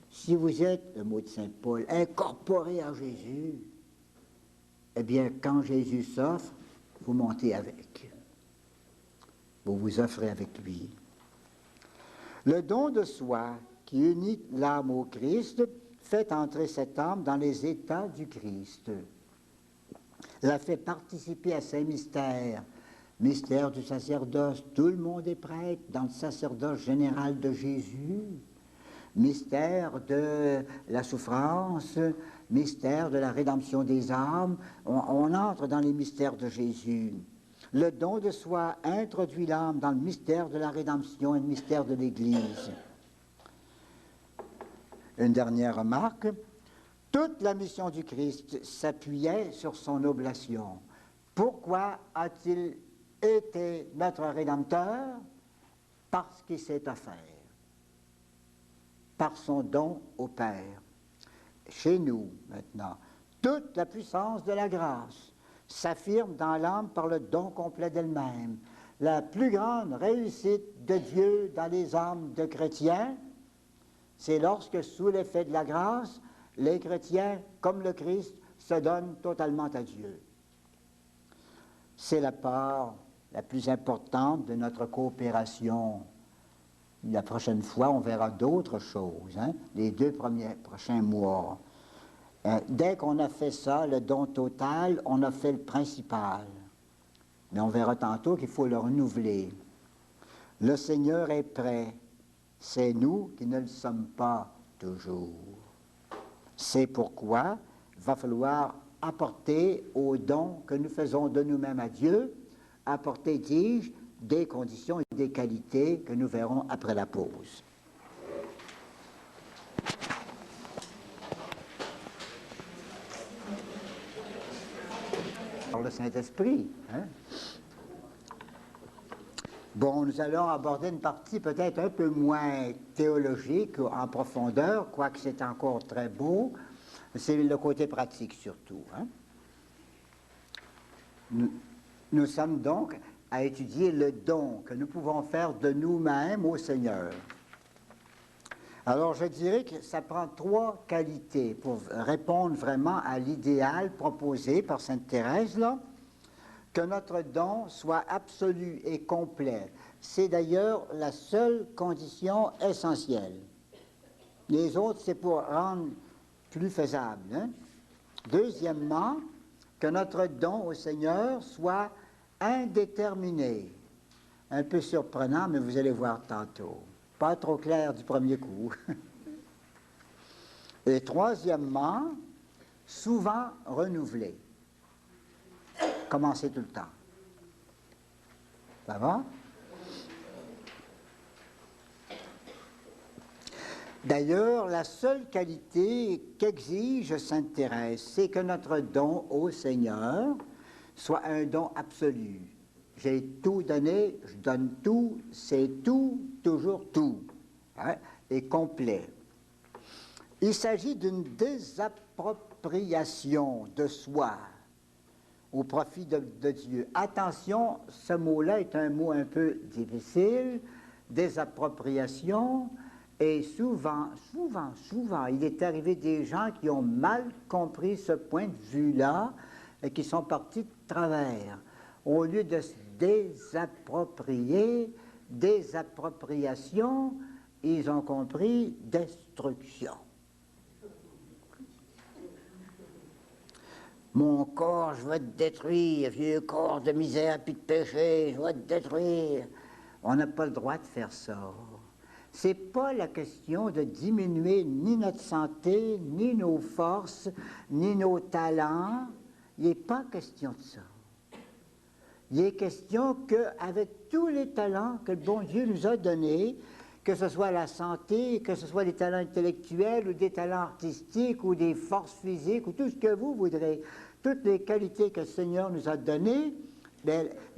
si vous êtes, le mot de Saint Paul, incorporé à Jésus, eh bien, quand Jésus s'offre, vous montez avec. Vous vous offrez avec lui. Le don de soi qui unit l'âme au Christ fait entrer cette âme dans les états du Christ. La fait participer à ses mystères. Mystère du sacerdoce, tout le monde est prêtre dans le sacerdoce général de Jésus. Mystère de la souffrance, mystère de la rédemption des âmes, on entre dans les mystères de Jésus. Le don de soi introduit l'âme dans le mystère de la rédemption et le mystère de l'Église. Une dernière remarque, toute la mission du Christ s'appuyait sur son oblation. Pourquoi a-t-il été notre Rédempteur? Parce qu'il s'est offert, par son don au Père. Chez nous, maintenant, toute la puissance de la grâce s'affirme dans l'âme par le don complet d'elle-même. La plus grande réussite de Dieu dans les âmes de chrétiens, c'est lorsque, sous l'effet de la grâce, les chrétiens, comme le Christ, se donnent totalement à Dieu. C'est la part la plus importante de notre coopération. La prochaine fois, on verra d'autres choses, les 2 prochains mois. Dès qu'on a fait ça, le don total, on a fait le principal. Mais on verra tantôt qu'il faut le renouveler. Le Seigneur est prêt. C'est nous qui ne le sommes pas toujours. C'est pourquoi il va falloir apporter aux dons que nous faisons de nous-mêmes à Dieu, apporter, dis-je, des conditions et des qualités que nous verrons après la pause. Par le Saint-Esprit. Bon, nous allons aborder une partie peut-être un peu moins théologique en profondeur, quoique c'est encore très beau. C'est le côté pratique surtout. Nous sommes donc à étudier le don que nous pouvons faire de nous-mêmes au Seigneur. Alors, je dirais que ça prend 3 qualités pour répondre vraiment à l'idéal proposé par Sainte Thérèse, là. Que notre don soit absolu et complet. C'est d'ailleurs la seule condition essentielle. Les autres, c'est pour rendre plus faisable. Deuxièmement, que notre don au Seigneur soit indéterminé. Un peu surprenant, mais vous allez voir tantôt. Pas trop clair du premier coup. Et troisièmement, souvent renouvelé. Commencer tout le temps. Ça va? D'ailleurs, la seule qualité qu'exige Sainte Thérèse, c'est que notre don au Seigneur soit un don absolu. J'ai tout donné, je donne tout, c'est tout, toujours tout, et complet. Il s'agit d'une désappropriation de soi au profit de Dieu. Attention, ce mot-là est un mot un peu difficile, désappropriation, et souvent, il est arrivé des gens qui ont mal compris ce point de vue-là et qui sont partis de travers. Au lieu de se désapproprier, désappropriation, ils ont compris destruction. Mon corps, je vais te détruire, vieux corps de misère puis de péché, je vais te détruire. On n'a pas le droit de faire ça. C'est pas la question de diminuer ni notre santé, ni nos forces, ni nos talents. Il n'est pas question de ça. Il est question qu'avec tous les talents que le bon Dieu nous a donnés, que ce soit la santé, que ce soit des talents intellectuels ou des talents artistiques ou des forces physiques ou tout ce que vous voudrez, toutes les qualités que le Seigneur nous a données,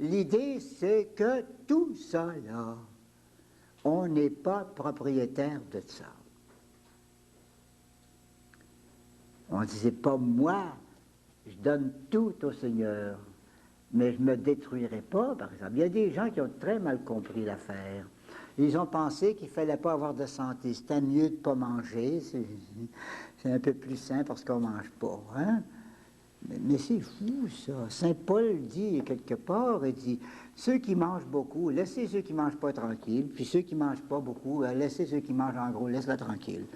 l'idée c'est que tout ça là, on n'est pas propriétaire de ça. On ne disait pas moi, je donne tout au Seigneur, mais je ne me détruirai pas, par exemple. Il y a des gens qui ont très mal compris l'affaire. Ils ont pensé qu'il ne fallait pas avoir de santé. C'était mieux de ne pas manger. C'est un peu plus sain parce qu'on ne mange pas. Mais c'est fou, ça. Saint Paul dit quelque part, il dit, ceux qui mangent beaucoup, laissez ceux qui ne mangent pas tranquilles, puis ceux qui ne mangent pas beaucoup, laissez ceux qui mangent en gros, laisse-les tranquilles.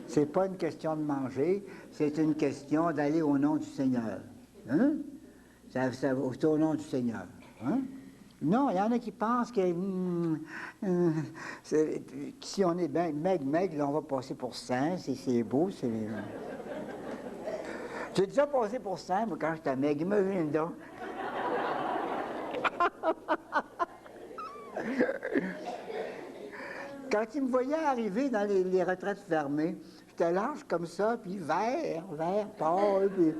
C'est pas une question de manger, c'est une question d'aller au nom du Seigneur. Ça va au nom du Seigneur. Non, il y en a qui pensent que si on est bien maigre, on va passer pour saint, c'est beau, c'est... J'ai déjà passé pour ça, moi, quand j'étais maigre, imagine donc. Quand ils me voyaient arriver dans les retraites fermées, j'étais large comme ça, puis vert, pâle, puis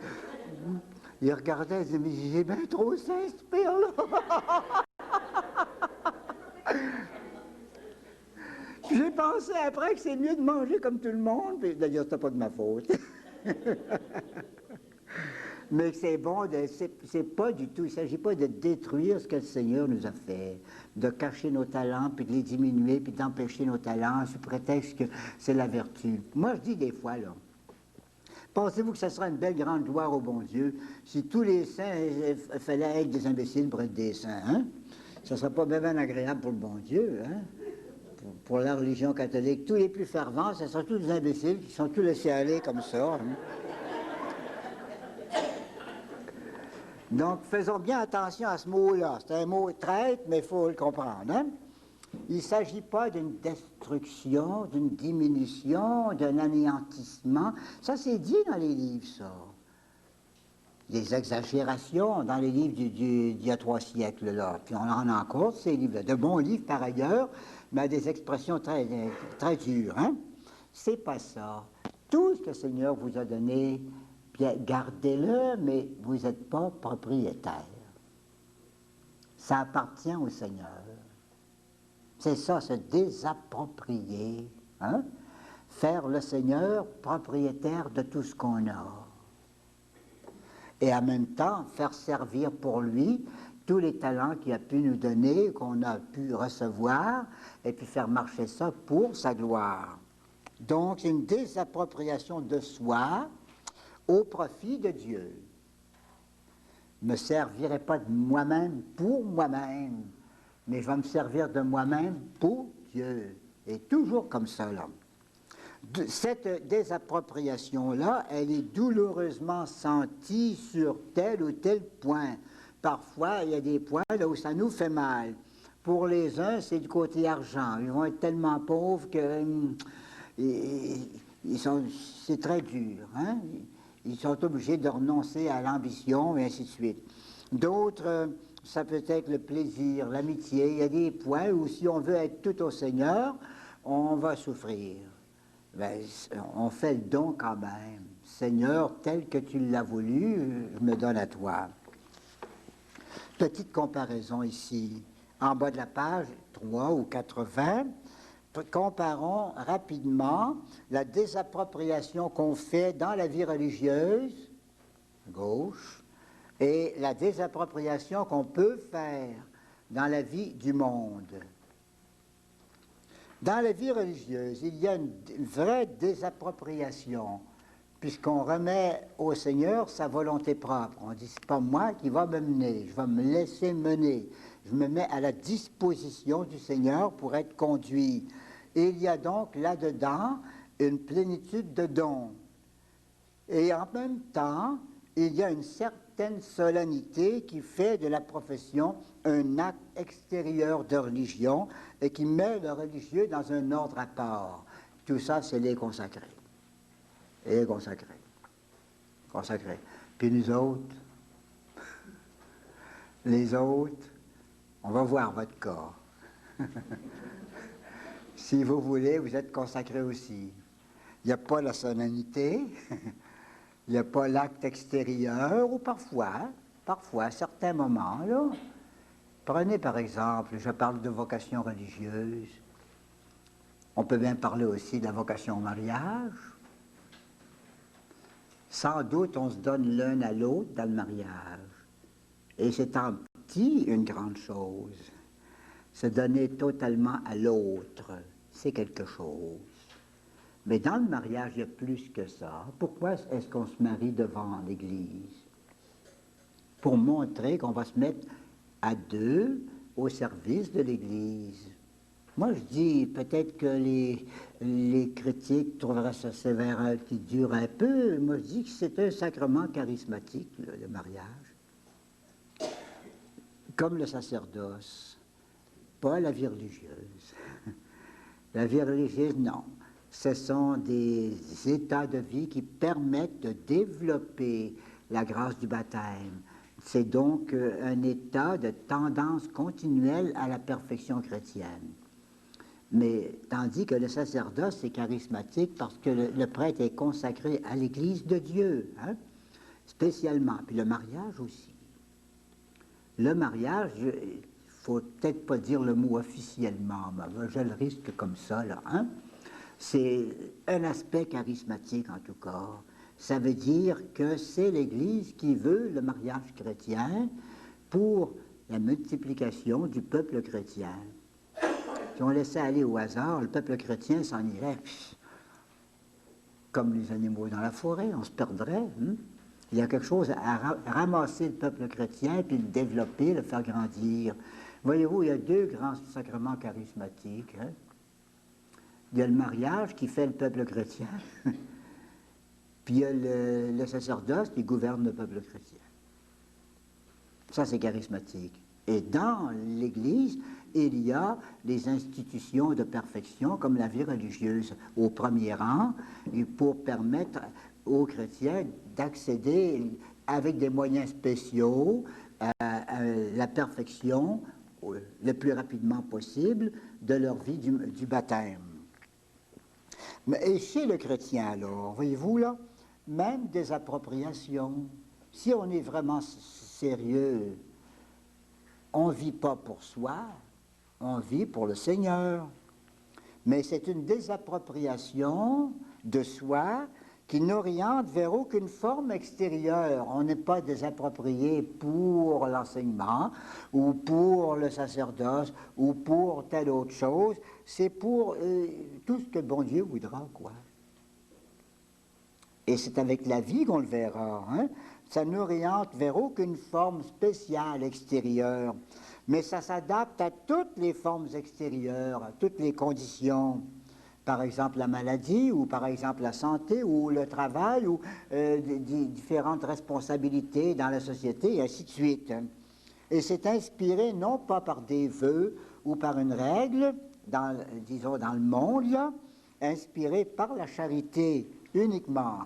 ils regardaient, ils disaient, mais j'ai bien trop ça, ce pire-là. Puis j'ai pensé après que c'est mieux de manger comme tout le monde, puis d'ailleurs, c'était pas de ma faute. Mais c'est bon, c'est pas du tout, il ne s'agit pas de détruire ce que le Seigneur nous a fait, de cacher nos talents, puis de les diminuer, puis d'empêcher nos talents sous prétexte que c'est la vertu. Moi, je dis des fois, là, pensez-vous que ce sera une belle grande gloire au bon Dieu si tous les saints faisaient être des imbéciles pour être des saints, hein? Ça ne serait pas bien agréable pour le bon Dieu, hein? Pour la religion catholique. Tous les plus fervents, ce seraient tous des imbéciles qui sont tous laissés aller comme ça, hein? Donc, faisons bien attention à ce mot-là. C'est un mot traître, mais il faut le comprendre, hein? Il ne s'agit pas d'une destruction, d'une diminution, d'un anéantissement. Ça, c'est dit dans les livres, ça. Des exagérations dans les livres d'il y a 3 siècles, là. Puis on en a encore, ces livres-là. De bons livres, par ailleurs, mais des expressions très, très dures, hein? C'est pas ça. Tout ce que le Seigneur vous a donné, bien, gardez-le, mais vous n'êtes pas propriétaire. Ça appartient au Seigneur. C'est ça, se désapproprier, hein? Faire le Seigneur propriétaire de tout ce qu'on a. Et en même temps, faire servir pour lui tous les talents qu'il a pu nous donner, qu'on a pu recevoir, et puis faire marcher ça pour sa gloire. Donc, c'est une désappropriation de soi au profit de Dieu. Je ne me servirai pas de moi-même pour moi-même, mais je vais me servir de moi-même pour Dieu. Et toujours comme ça, là. Cette désappropriation-là, elle est douloureusement sentie sur tel ou tel point. Parfois, il y a des points là où ça nous fait mal. Pour les uns, c'est du côté argent. Ils vont être tellement pauvres que c'est très dur, hein? Ils sont obligés de renoncer à l'ambition et ainsi de suite. D'autres, ça peut être le plaisir, l'amitié. Il y a des points où si on veut être tout au Seigneur, on va souffrir. Ben, on fait le don quand même. Seigneur, tel que tu l'as voulu, je me donne à toi. Petite comparaison ici. En bas de la page 3 ou 80, comparons rapidement la désappropriation qu'on fait dans la vie religieuse, gauche, et la désappropriation qu'on peut faire dans la vie du monde. Dans la vie religieuse, il y a une vraie désappropriation, puisqu'on remet au Seigneur sa volonté propre. On dit, c'est pas moi qui va me mener, je vais me laisser mener. Je me mets à la disposition du Seigneur pour être conduit. Et il y a donc là-dedans une plénitude de dons. Et en même temps, il y a une certaine solennité qui fait de la profession un acte extérieur de religion et qui met le religieux dans un ordre à part. Tout ça, c'est les consacrés. Et les consacrés. Consacrés. Puis nous autres, les autres, on va voir votre corps. Si vous voulez, vous êtes consacrés aussi. Il n'y a pas la solennité, il n'y a pas l'acte extérieur, ou parfois, à certains moments, là. Prenez par exemple, je parle de vocation religieuse, on peut bien parler aussi de la vocation au mariage. Sans doute, on se donne l'un à l'autre dans le mariage. Et c'est en petit une grande chose. Se donner totalement à l'autre, c'est quelque chose. Mais dans le mariage, il y a plus que ça. Pourquoi est-ce qu'on se marie devant l'Église? Pour montrer qu'on va se mettre à deux au service de l'Église. Moi, je dis, peut-être que les critiques trouveraient ça sévère, qui dure un peu. Moi, je dis que c'est un sacrement charismatique, le mariage. Comme le sacerdoce, pas la vie religieuse. La vie religieuse, non. Ce sont des états de vie qui permettent de développer la grâce du baptême. C'est donc un état de tendance continuelle à la perfection chrétienne. Mais tandis que le sacerdoce est charismatique parce que le prêtre est consacré à l'Église de Dieu, hein, spécialement. Puis le mariage aussi. Le mariage, il ne faut peut-être pas dire le mot officiellement, mais je le risque comme ça, là, hein. C'est un aspect charismatique en tout cas. Ça veut dire que c'est l'Église qui veut le mariage chrétien pour la multiplication du peuple chrétien. Si on laissait aller au hasard, le peuple chrétien s'en irait comme les animaux dans la forêt, on se perdrait. Hein? Il y a quelque chose à ramasser le peuple chrétien, puis le développer, le faire grandir. Voyez-vous, il y a deux grands sacrements charismatiques. Hein? Il y a le mariage qui fait le peuple chrétien, puis il y a le sacerdoce qui gouverne le peuple chrétien. Ça, c'est charismatique. Et dans l'Église, il y a les institutions de perfection, comme la vie religieuse, au premier rang, pour permettre aux chrétiens d'accéder, avec des moyens spéciaux, à la perfection le plus rapidement possible de leur vie du baptême. Et chez le chrétien, alors, voyez-vous, là, même des appropriations. Si on est vraiment sérieux, on ne vit pas pour soi, on vit pour le Seigneur. Mais c'est une désappropriation de soi qui n'oriente vers aucune forme extérieure. On n'est pas désapproprié pour l'enseignement ou pour le sacerdoce ou pour telle autre chose. C'est pour tout ce que bon Dieu voudra, quoi. Et c'est avec la vie qu'on le verra. Hein? Ça n'oriente vers aucune forme spéciale extérieure, mais ça s'adapte à toutes les formes extérieures, à toutes les conditions. Par exemple la maladie, ou par exemple la santé, ou le travail, ou différentes responsabilités dans la société, et ainsi de suite. Et c'est inspiré non pas par des vœux ou par une règle, disons dans le monde, là, inspiré par la charité uniquement.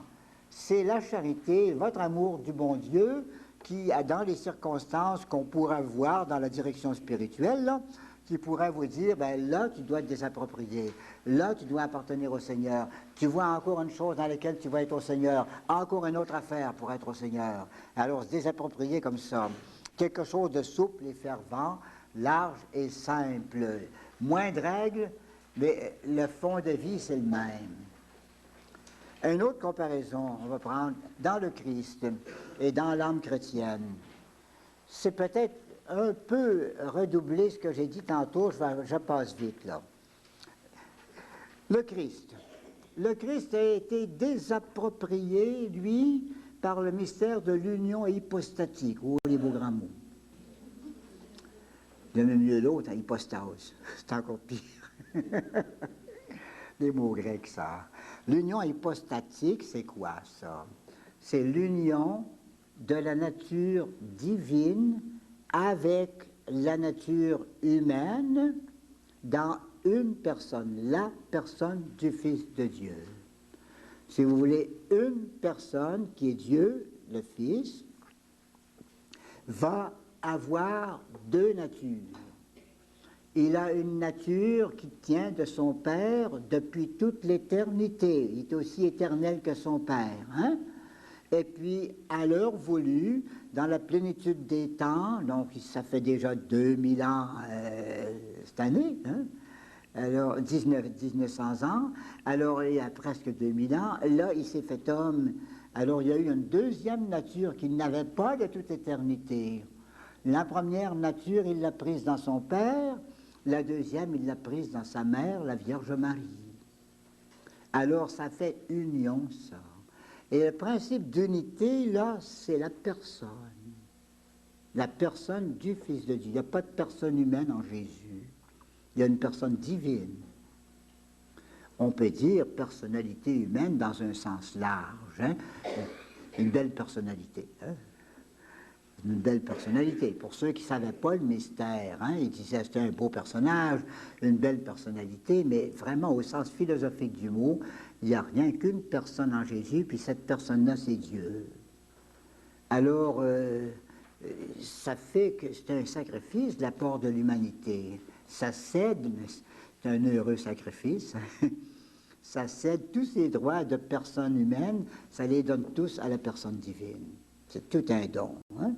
C'est la charité, votre amour du bon Dieu, qui, dans les circonstances qu'on pourra voir dans la direction spirituelle, là, qui pourrait vous dire, ben là, tu dois te désapproprier. Là, tu dois appartenir au Seigneur. Tu vois encore une chose dans laquelle tu vas être au Seigneur. Encore une autre affaire pour être au Seigneur. Alors, se désapproprier comme ça. Quelque chose de souple et fervent, large et simple. Moins de règles, mais le fond de vie, c'est le même. Une autre comparaison, on va prendre dans le Christ et dans l'âme chrétienne. C'est peut-être un peu redoubler ce que j'ai dit tantôt, je passe vite là. Le Christ. Le Christ a été désapproprié, lui, par le mystère de l'union hypostatique, ou les beaux grands mots. Le même mieux l'autre, hypostase, c'est encore pire. Les mots grecs, ça. L'union hypostatique, c'est quoi ça? C'est l'union de la nature divine avec la nature humaine dans une personne, la personne du Fils de Dieu. Si vous voulez, une personne qui est Dieu, le Fils, va avoir deux natures. Il a une nature qui tient de son Père depuis toute l'éternité. Il est aussi éternel que son Père. Hein? Et puis, à l'heure voulue, dans la plénitude des temps, donc ça fait déjà 2000 ans cette année, hein? Alors 1900 ans, alors il y a presque 2000 ans, là il s'est fait homme. Alors il y a eu une deuxième nature qu'il n'avait pas de toute éternité. La première nature, il l'a prise dans son Père, la deuxième, il l'a prise dans sa mère, la Vierge Marie. Alors ça fait union, ça. Et le principe d'unité, là, c'est la personne. La personne du Fils de Dieu. Il n'y a pas de personne humaine en Jésus. Il y a une personne divine. On peut dire personnalité humaine dans un sens large. Hein? Une belle personnalité. Hein? Une belle personnalité. Pour ceux qui ne savaient pas le mystère, hein, ils disaient c'était un beau personnage, une belle personnalité, mais vraiment au sens philosophique du mot, il n'y a rien qu'une personne en Jésus, puis cette personne-là, c'est Dieu. Alors, ça fait que c'est un sacrifice de la part de l'humanité. Ça cède, mais c'est un heureux sacrifice. Ça cède tous ses droits de personne humaine, ça les donne tous à la personne divine. C'est tout un don. Hein?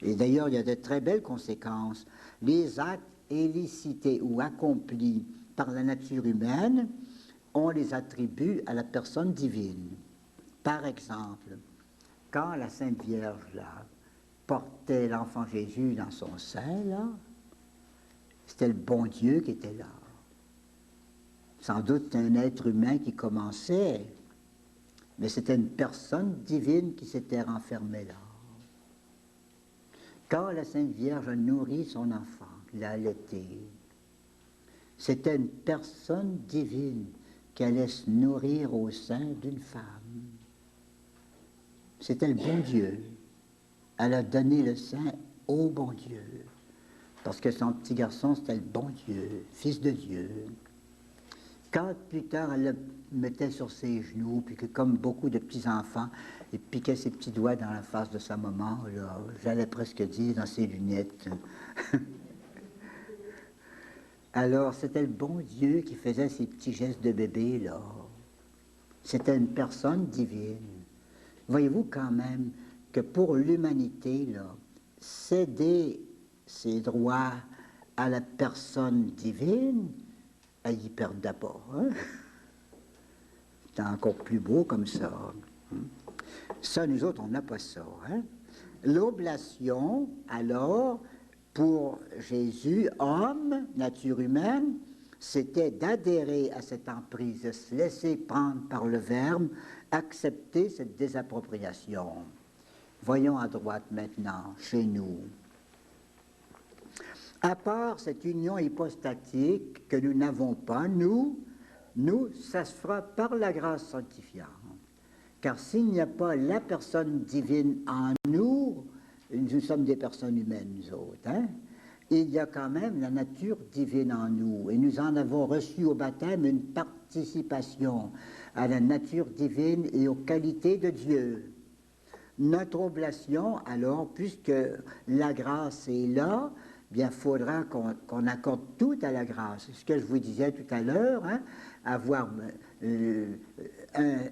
Et d'ailleurs, il y a de très belles conséquences. Les actes élicités ou accomplis par la nature humaine, on les attribue à la personne divine. Par exemple, quand la Sainte Vierge là, portait l'enfant Jésus dans son sein, là, c'était le bon Dieu qui était là. Sans doute un être humain qui commençait, mais c'était une personne divine qui s'était renfermée là. Quand la Sainte Vierge a nourri son enfant, l'a allaité, c'était une personne divine qui allait se nourrir au sein d'une femme. C'était le bon Dieu. Elle a donné le sein au bon Dieu. Parce que son petit garçon, c'était le bon Dieu, fils de Dieu. Quand plus tard, elle le mettait sur ses genoux, puis que comme beaucoup de petits-enfants, il piquait ses petits doigts dans la face de sa maman, là, j'allais presque dire dans ses lunettes. Alors, c'était le bon Dieu qui faisait ces petits gestes de bébé, là. C'était une personne divine. Voyez-vous quand même que pour l'humanité, là, céder ses droits à la personne divine, elle y perd d'abord. Hein? C'est encore plus beau comme ça. Ça, nous autres, on n'a pas ça. Hein? L'oblation, alors, pour Jésus, homme, nature humaine, c'était d'adhérer à cette emprise, de se laisser prendre par le Verbe, accepter cette désappropriation. Voyons à droite maintenant, chez nous. À part cette union hypostatique que nous n'avons pas, nous, ça se fera par la grâce sanctifiante. Car s'il n'y a pas la personne divine en nous, nous sommes des personnes humaines, nous autres, hein? Il y a quand même la nature divine en nous, et nous en avons reçu au baptême une participation à la nature divine et aux qualités de Dieu. Notre oblation, alors, puisque la grâce est là, bien, il faudra qu'on accorde tout à la grâce. Ce que je vous disais tout à l'heure, hein,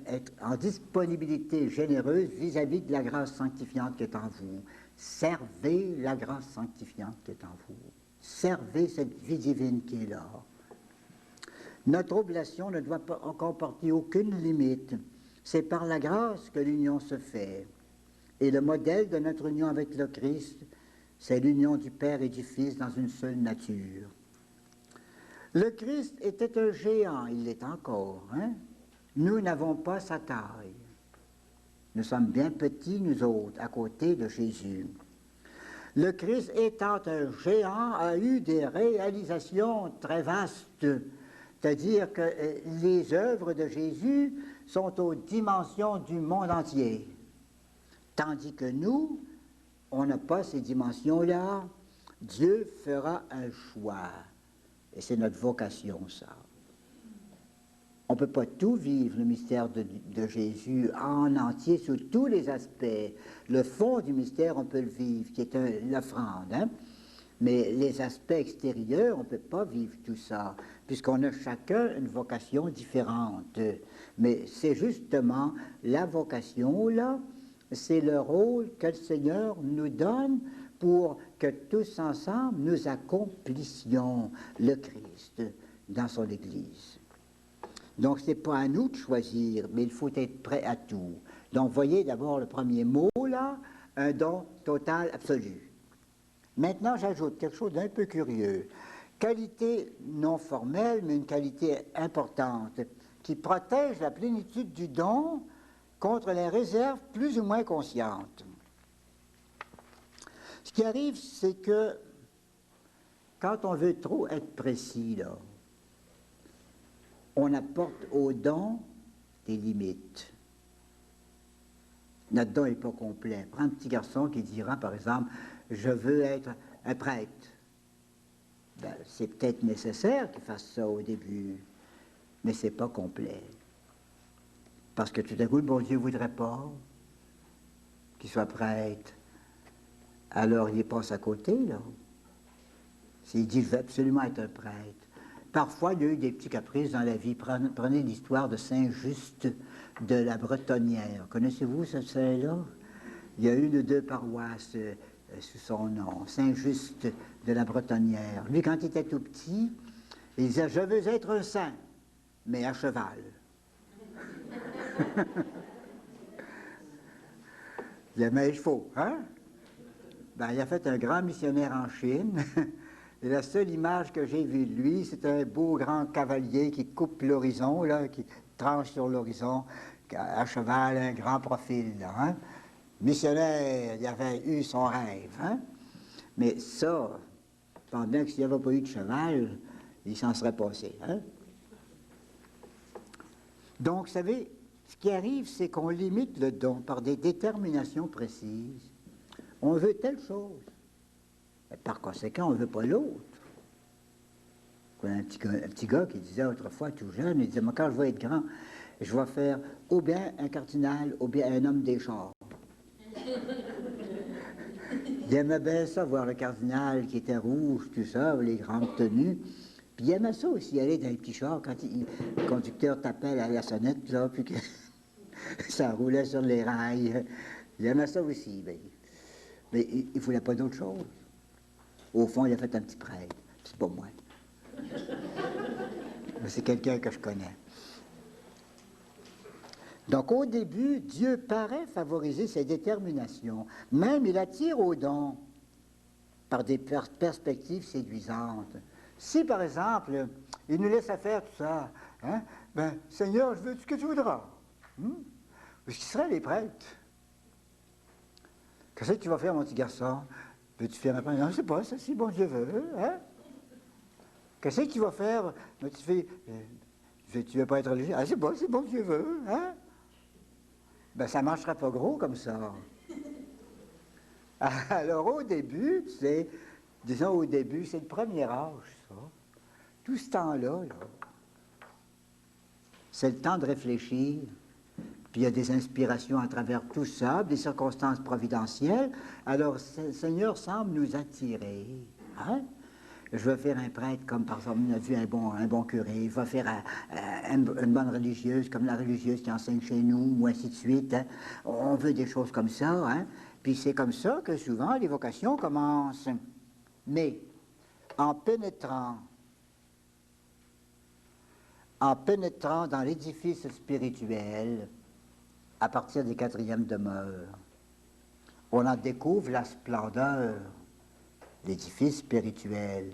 être en disponibilité généreuse vis-à-vis de la grâce sanctifiante qui est en vous. Servez la grâce sanctifiante qui est en vous. Servez cette vie divine qui est là. Notre oblation ne doit pas comporter aucune limite. C'est par la grâce que l'union se fait. Et le modèle de notre union avec le Christ, c'est l'union du Père et du Fils dans une seule nature. Le Christ était un géant, il l'est encore. Hein? Nous n'avons pas sa taille. Nous sommes bien petits, nous autres, à côté de Jésus. Le Christ, étant un géant, a eu des réalisations très vastes. C'est-à-dire que les œuvres de Jésus sont aux dimensions du monde entier. Tandis que nous, on n'a pas ces dimensions-là. Dieu fera un choix. Et c'est notre vocation, ça. On ne peut pas tout vivre, le mystère de Jésus, en entier, sous tous les aspects. Le fond du mystère, on peut le vivre, qui est l'offrande. Hein? Mais les aspects extérieurs, on ne peut pas vivre tout ça, puisqu'on a chacun une vocation différente. Mais c'est justement la vocation, là, c'est le rôle que le Seigneur nous donne pour que tous ensemble, nous accomplissions le Christ dans son Église. Donc, ce n'est pas à nous de choisir, mais il faut être prêt à tout. Donc, voyez d'abord le premier mot, là, un don total absolu. Maintenant, j'ajoute quelque chose d'un peu curieux. Qualité non formelle, mais une qualité importante, qui protège la plénitude du don contre les réserves plus ou moins conscientes. Ce qui arrive, c'est que quand on veut trop être précis, là, on apporte au don des limites. là-dedans n'est pas complet. Prends un petit garçon qui dira, par exemple, je veux être un prêtre. Ben, c'est peut-être nécessaire qu'il fasse ça au début, mais c'est pas complet. Parce que tout à coup, le bon Dieu ne voudrait pas qu'il soit prêtre. Alors il passe à côté, là. S'il dit, je veux absolument être un prêtre. Parfois, il y a eu des petits caprices dans la vie. Prenez l'histoire de Saint-Just de la Bretonnière. Connaissez-vous ce saint-là? Il y a une ou deux paroisses sous son nom. Saint-Just de la Bretonnière. Lui, quand il était tout petit, il disait, je veux être un saint, mais à cheval. Il aimait les chevaux, hein? Ben, il a fait un grand missionnaire en Chine. Et la seule image que j'ai vue de lui, c'est un beau grand cavalier qui coupe l'horizon, là, qui tranche sur l'horizon, à cheval, un grand profil, là, hein? Missionnaire, il avait eu son rêve, hein? Mais ça, pendant que s'il n'y avait pas eu de cheval, il s'en serait passé, hein? Donc, vous savez, ce qui arrive, c'est qu'on limite le don par des déterminations précises. On veut telle chose. Et par conséquent, on ne veut pas l'autre. Un petit gars qui disait autrefois, tout jeune, il disait, moi, quand je vais être grand, je vais faire ou bien un cardinal, ou bien un homme des chars. Il aimait bien ça, voir le cardinal qui était rouge, tout ça, les grandes tenues. Puis il aimait ça aussi, aller dans les petits chars, quand le conducteur tapait à la sonnette, là, puis que ça roulait sur les rails. Il aimait ça aussi, mais il ne voulait pas d'autre chose. Au fond, il a fait un petit prêtre. C'est pas moi. Mais c'est quelqu'un que je connais. Donc, au début, Dieu paraît favoriser ses déterminations. Même, il attire au don par des perspectives séduisantes. Si, par exemple, il nous laisse faire tout ça, hein, ben, Seigneur, je veux ce que tu voudras. Où seraient les prêtres? Qu'est-ce que tu vas faire, mon petit garçon? Veux-tu faire un prêtre? Non, je ne sais pas, ça, si bon Dieu veut. Hein? Qu'est-ce que tu vas faire, ma petite fille? Tu ne veux pas être religieux? Ah, c'est bon, si bon Dieu veut. Hein? Ben, ça ne marchera pas gros comme ça. Alors, au début, disons au début, c'est le premier âge, ça. Tout ce temps-là, c'est le temps de réfléchir. Puis il y a des inspirations à travers tout ça, des circonstances providentielles. Alors, le Seigneur semble nous attirer. Hein? Je veux faire un prêtre comme, par exemple, on a vu un bon curé. Je veux faire une bonne religieuse comme la religieuse qui enseigne chez nous, ou ainsi de suite. Hein? On veut des choses comme ça. Hein? Puis c'est comme ça que souvent les vocations commencent. Mais en pénétrant dans l'édifice spirituel, à partir des quatrièmes demeures, on en découvre la splendeur, l'édifice spirituel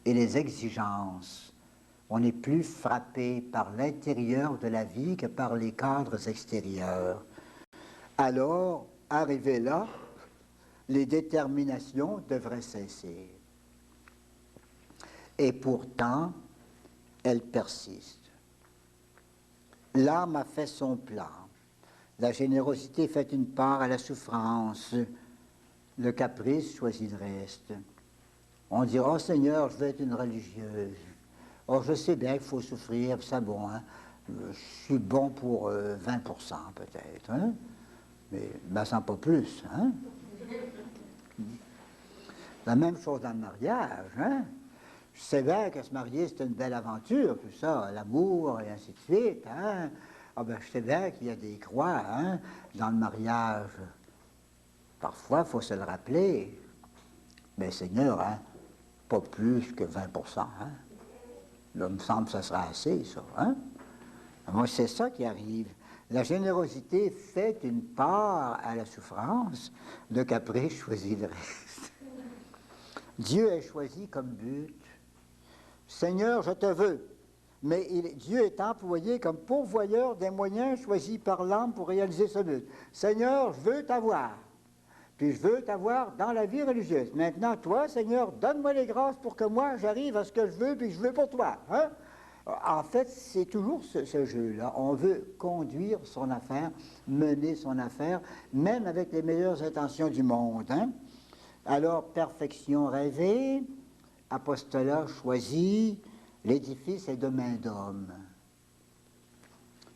et les exigences. On est plus frappé par l'intérieur de la vie que par les cadres extérieurs. Alors, arrivé là, les déterminations devraient cesser. Et pourtant, elles persistent. L'âme a fait son plan. La générosité fait une part à la souffrance. Le caprice choisit le reste. On dit, oh Seigneur, je veux être une religieuse. Oh, je sais bien qu'il faut souffrir, c'est bon, hein? Je suis bon pour 20% peut-être, hein? Mais sans pas plus, hein? La même chose dans le mariage, hein? Je sais bien que se marier, c'est une belle aventure, tout ça, l'amour et ainsi de suite, hein? Ah ben, je sais bien qu'il y a des croix, hein, dans le mariage. Parfois, il faut se le rappeler. Mais Seigneur, hein, pas plus que 20%, hein? Là, il me semble que ça sera assez, ça, hein? Moi, c'est ça qui arrive. La générosité fait une part à la souffrance, le caprice choisit le reste. Dieu est choisi comme but. Seigneur, je te veux. Mais Dieu est employé comme pourvoyeur des moyens choisis par l'âme pour réaliser ce but. Seigneur, je veux t'avoir. Puis je veux t'avoir dans la vie religieuse. Maintenant, toi, Seigneur, donne-moi les grâces pour que moi, j'arrive à ce que je veux, puis je veux pour toi. Hein? En fait, c'est toujours ce jeu-là. On veut conduire son affaire, mener son affaire, même avec les meilleures intentions du monde. Hein? Alors, perfection rêvée, apostolat choisi, l'édifice est de main d'homme.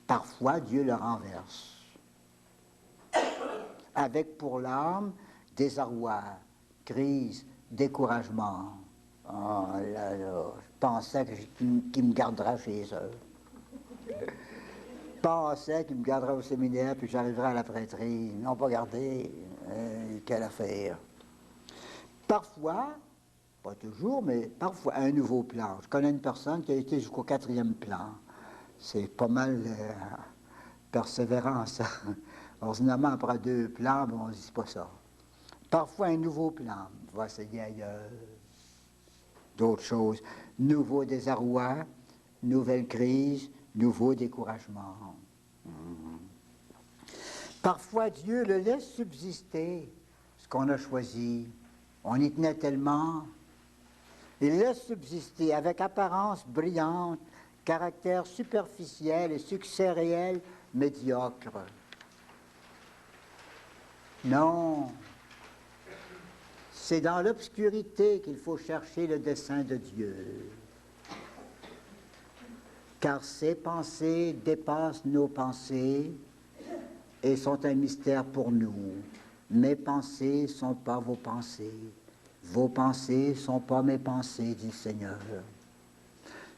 Parfois, Dieu le renverse, avec pour l'âme désarroi, crise, découragement. Oh là là, je pensais qu'il me gardera chez eux. Je pensais qu'il me gardera au séminaire, puis j'arriverai à la prêtrise. Ils n'ont pas gardé. Quelle affaire. Parfois, pas toujours, mais parfois, un nouveau plan. Je connais une personne qui a été jusqu'au 4e plan. C'est pas mal persévérant, ça. Ordinairement, après 2 plans, bon, on ne dit pas ça. Parfois, un nouveau plan. On va essayer ailleurs. D'autres choses. Nouveau désarroi, nouvelle crise, nouveau découragement. Parfois, Dieu le laisse subsister, ce qu'on a choisi. On y tenait tellement. Il laisse subsister avec apparence brillante, caractère superficiel et succès réel médiocre. Non, c'est dans l'obscurité qu'il faut chercher le dessein de Dieu. Car ses pensées dépassent nos pensées et sont un mystère pour nous. Mes pensées ne sont pas vos pensées. Vos pensées ne sont pas mes pensées, dit le Seigneur.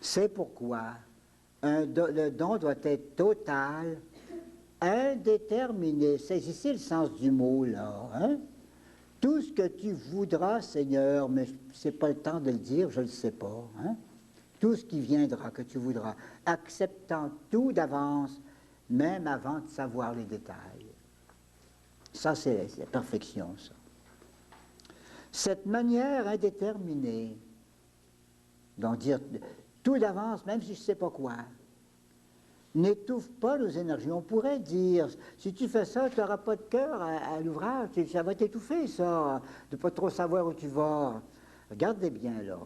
C'est pourquoi le don doit être total, indéterminé. Saisissez le sens du mot, là. Hein? Tout ce que tu voudras, Seigneur, mais ce n'est pas le temps de le dire, je ne le sais pas. Hein? Tout ce qui viendra, que tu voudras, acceptant tout d'avance, même avant de savoir les détails. Ça, c'est la perfection, ça. Cette manière indéterminée, donc dire tout d'avance, même si je ne sais pas quoi, n'étouffe pas nos énergies. On pourrait dire, si tu fais ça, tu n'auras pas de cœur à l'ouvrage, ça va t'étouffer, ça, de ne pas trop savoir où tu vas. Regardez bien, là.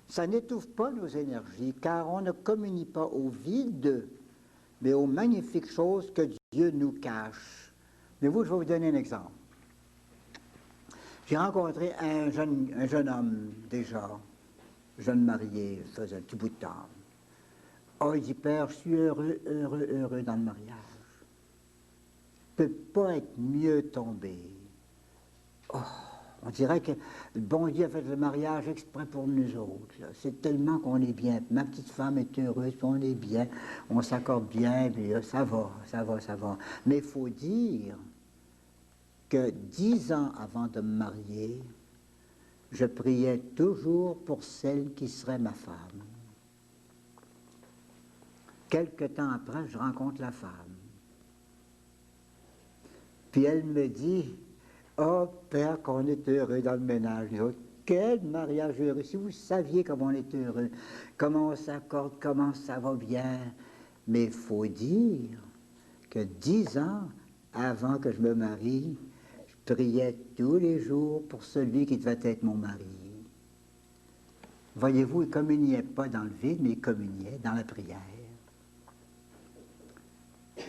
Ça n'étouffe pas nos énergies, car on ne communie pas au vide, mais aux magnifiques choses que Dieu nous cache. Mais vous, je vais vous donner un exemple. J'ai rencontré un jeune homme, déjà, jeune marié, ça faisait un petit bout de temps. Oh, il dit, Père, je suis heureux, heureux, heureux dans le mariage. Je ne peux pas être mieux tombé. Oh, on dirait que le bon Dieu a fait le mariage exprès pour nous autres. C'est tellement qu'on est bien. Ma petite femme est heureuse, puis on est bien, on s'accorde bien, puis ça va, ça va, ça va. Mais il faut dire que 10 ans avant de me marier, je priais toujours pour celle qui serait ma femme. Quelque temps après, je rencontre la femme. Puis elle me dit, « Oh, Père, qu'on est heureux dans le ménage. » Quel mariage heureux! Si vous saviez comment on est heureux, comment on s'accorde, comment ça va bien. Mais il faut dire que 10 ans avant que je me marie, je priais tous les jours pour celui qui devait être mon mari. Voyez-vous, il ne communiait pas dans le vide, mais il communiait dans la prière.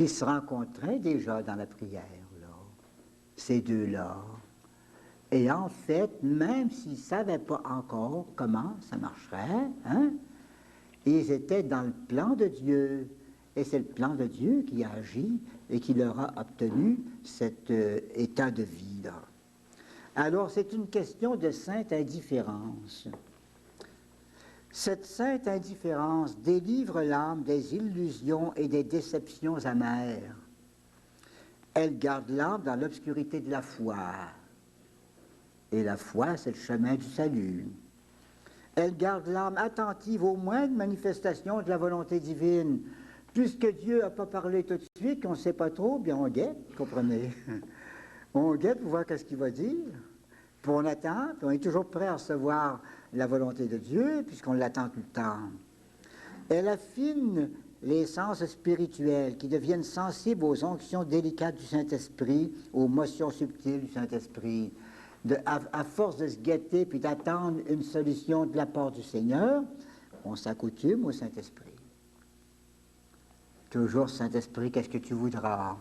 Ils se rencontraient déjà dans la prière, là, ces deux-là. Et en fait, même s'ils ne savaient pas encore comment ça marcherait, hein, ils étaient dans le plan de Dieu. Et c'est le plan de Dieu qui a agi et qui leur a obtenu cet état de vie-là. Alors, c'est une question de sainte indifférence. Cette sainte indifférence délivre l'âme des illusions et des déceptions amères. Elle garde l'âme dans l'obscurité de la foi. Et la foi, c'est le chemin du salut. Elle garde l'âme attentive aux moindres manifestations de la volonté divine. Puisque Dieu n'a pas parlé tout de suite, qu'on ne sait pas trop, bien on guette, comprenez? On guette pour voir qu'est-ce qu'il va dire. Puis on attend, puis on est toujours prêt à recevoir la volonté de Dieu, puisqu'on l'attend tout le temps. Elle affine les sens spirituels, qui deviennent sensibles aux onctions délicates du Saint-Esprit, aux motions subtiles du Saint-Esprit. À force de se guetter, puis d'attendre une solution de la part du Seigneur, on s'accoutume au Saint-Esprit. Toujours, Saint-Esprit, qu'est-ce que tu voudras?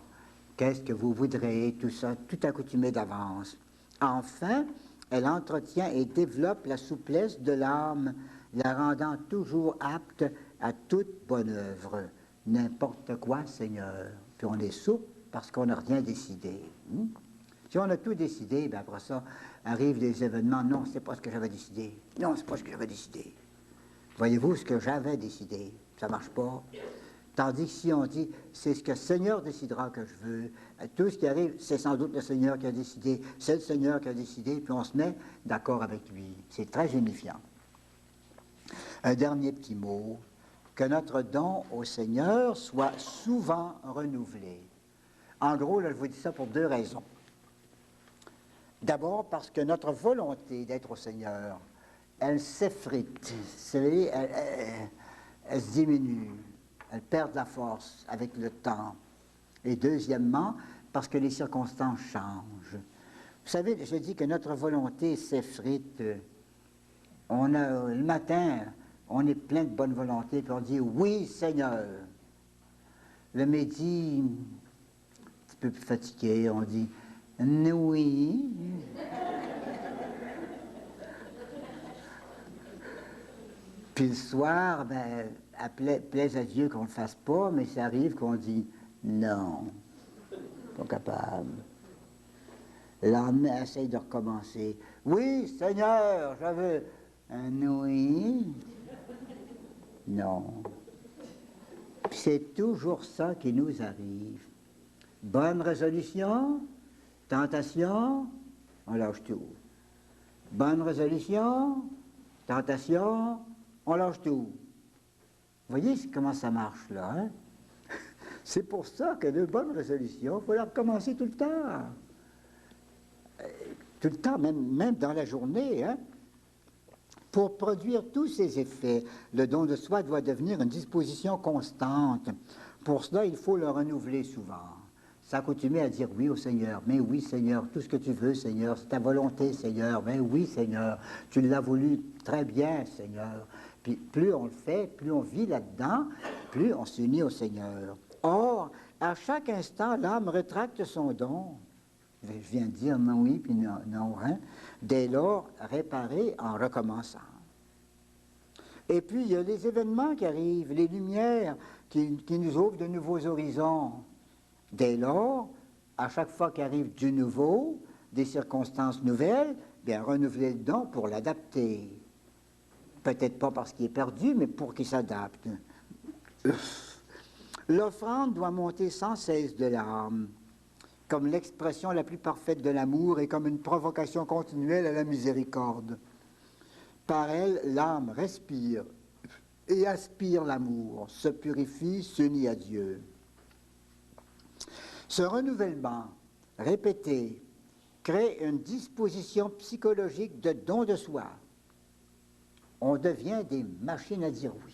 Qu'est-ce que vous voudrez? Tout ça, tout accoutumé d'avance. Enfin, elle entretient et développe la souplesse de l'âme, la rendant toujours apte à toute bonne œuvre. N'importe quoi, Seigneur. Puis on est souple parce qu'on n'a rien décidé. Si on a tout décidé, bien après ça, arrivent des événements. Non, c'est pas ce que j'avais décidé. Non, c'est pas ce que j'avais décidé. Voyez-vous ce que j'avais décidé? Ça marche pas. Tandis que si on dit, c'est ce que le Seigneur décidera que je veux, tout ce qui arrive, c'est sans doute le Seigneur qui a décidé, c'est le Seigneur qui a décidé, puis on se met d'accord avec lui. C'est très unifiant. Un dernier petit mot, que notre don au Seigneur soit souvent renouvelé. En gros, là, je vous dis ça pour deux raisons. D'abord, parce que notre volonté d'être au Seigneur, elle s'effrite, elle se diminue. Elle perd de la force avec le temps. Et deuxièmement, parce que les circonstances changent. Vous savez, je dis que notre volonté s'effrite. Le matin, on est plein de bonne volonté, puis on dit « Oui, Seigneur ». Le midi, un petit peu plus fatigué, on dit « Oui ». Puis le soir, ben, plaise à Dieu qu'on ne le fasse pas, mais ça arrive qu'on dit non, pas capable. Le lendemain, essaye de recommencer. Oui, Seigneur, je veux un oui. Non. Puis c'est toujours ça qui nous arrive. Bonne résolution, tentation, on lâche tout. Bonne résolution, tentation, on lâche tout. Vous voyez comment ça marche, là, hein? C'est pour ça que de bonnes résolutions, il faut les recommencer tout le temps. Tout le temps, même dans la journée, hein? Pour produire tous ces effets, le don de soi doit devenir une disposition constante. Pour cela, il faut le renouveler souvent. S'accoutumer à dire oui au Seigneur. Mais oui, Seigneur, tout ce que tu veux, Seigneur, c'est ta volonté, Seigneur. Mais oui, Seigneur, tu l'as voulu très bien, Seigneur. Puis plus on le fait, plus on vit là-dedans, plus on s'unit au Seigneur. Or, à chaque instant, l'âme rétracte son don. Je viens de dire non oui, puis non hein. Dès lors, réparer en recommençant. Et puis, il y a les événements qui arrivent, les lumières qui nous ouvrent de nouveaux horizons. Dès lors, à chaque fois qu'arrive du nouveau, des circonstances nouvelles, bien, renouveler le don pour l'adapter. Peut-être pas parce qu'il est perdu, mais pour qu'il s'adapte. L'offrande doit monter sans cesse de l'âme, comme l'expression la plus parfaite de l'amour et comme une provocation continuelle à la miséricorde. Par elle, l'âme respire et aspire l'amour, se purifie, s'unit à Dieu. Ce renouvellement répété crée une disposition psychologique de don de soi. On devient des machines à dire oui.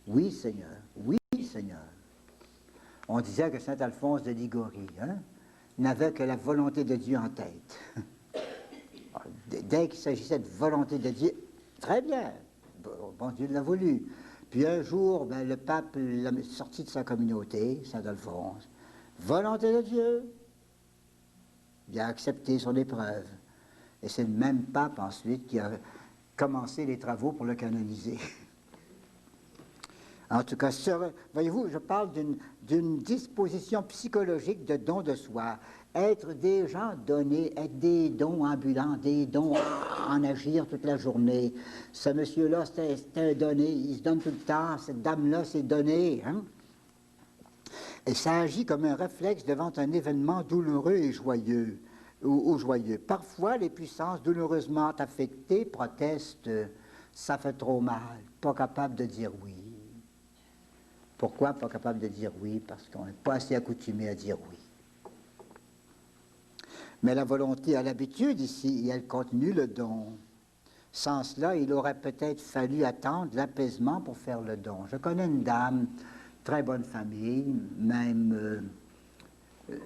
Oui, Seigneur. Oui, Seigneur. On disait que saint Alphonse de Ligorie n'avait que la volonté de Dieu en tête. Dès qu'il s'agissait de volonté de Dieu, très bien, bon Dieu l'a voulu. Puis un jour, ben, le pape l'a sorti de sa communauté, saint Alphonse. Volonté de Dieu. Il a accepté son épreuve. Et c'est le même pape ensuite qui a commencé les travaux pour le canoniser. En tout cas, voyez-vous, je parle d'une disposition psychologique de don de soi. Être des gens donnés, être des dons ambulants, des dons en agir toute la journée. Ce monsieur-là, c'est un donné, il se donne tout le temps. Cette dame-là, c'est donné. Hein? Et ça agit comme un réflexe devant un événement douloureux et joyeux. Ou joyeux. Parfois, les puissances douloureusement affectées protestent « ça fait trop mal », pas capable de dire oui. Pourquoi pas capable de dire oui? Parce qu'on n'est pas assez accoutumé à dire oui. Mais la volonté a l'habitude ici, et elle continue le don. Sans cela, il aurait peut-être fallu attendre l'apaisement pour faire le don. Je connais une dame, très bonne famille, même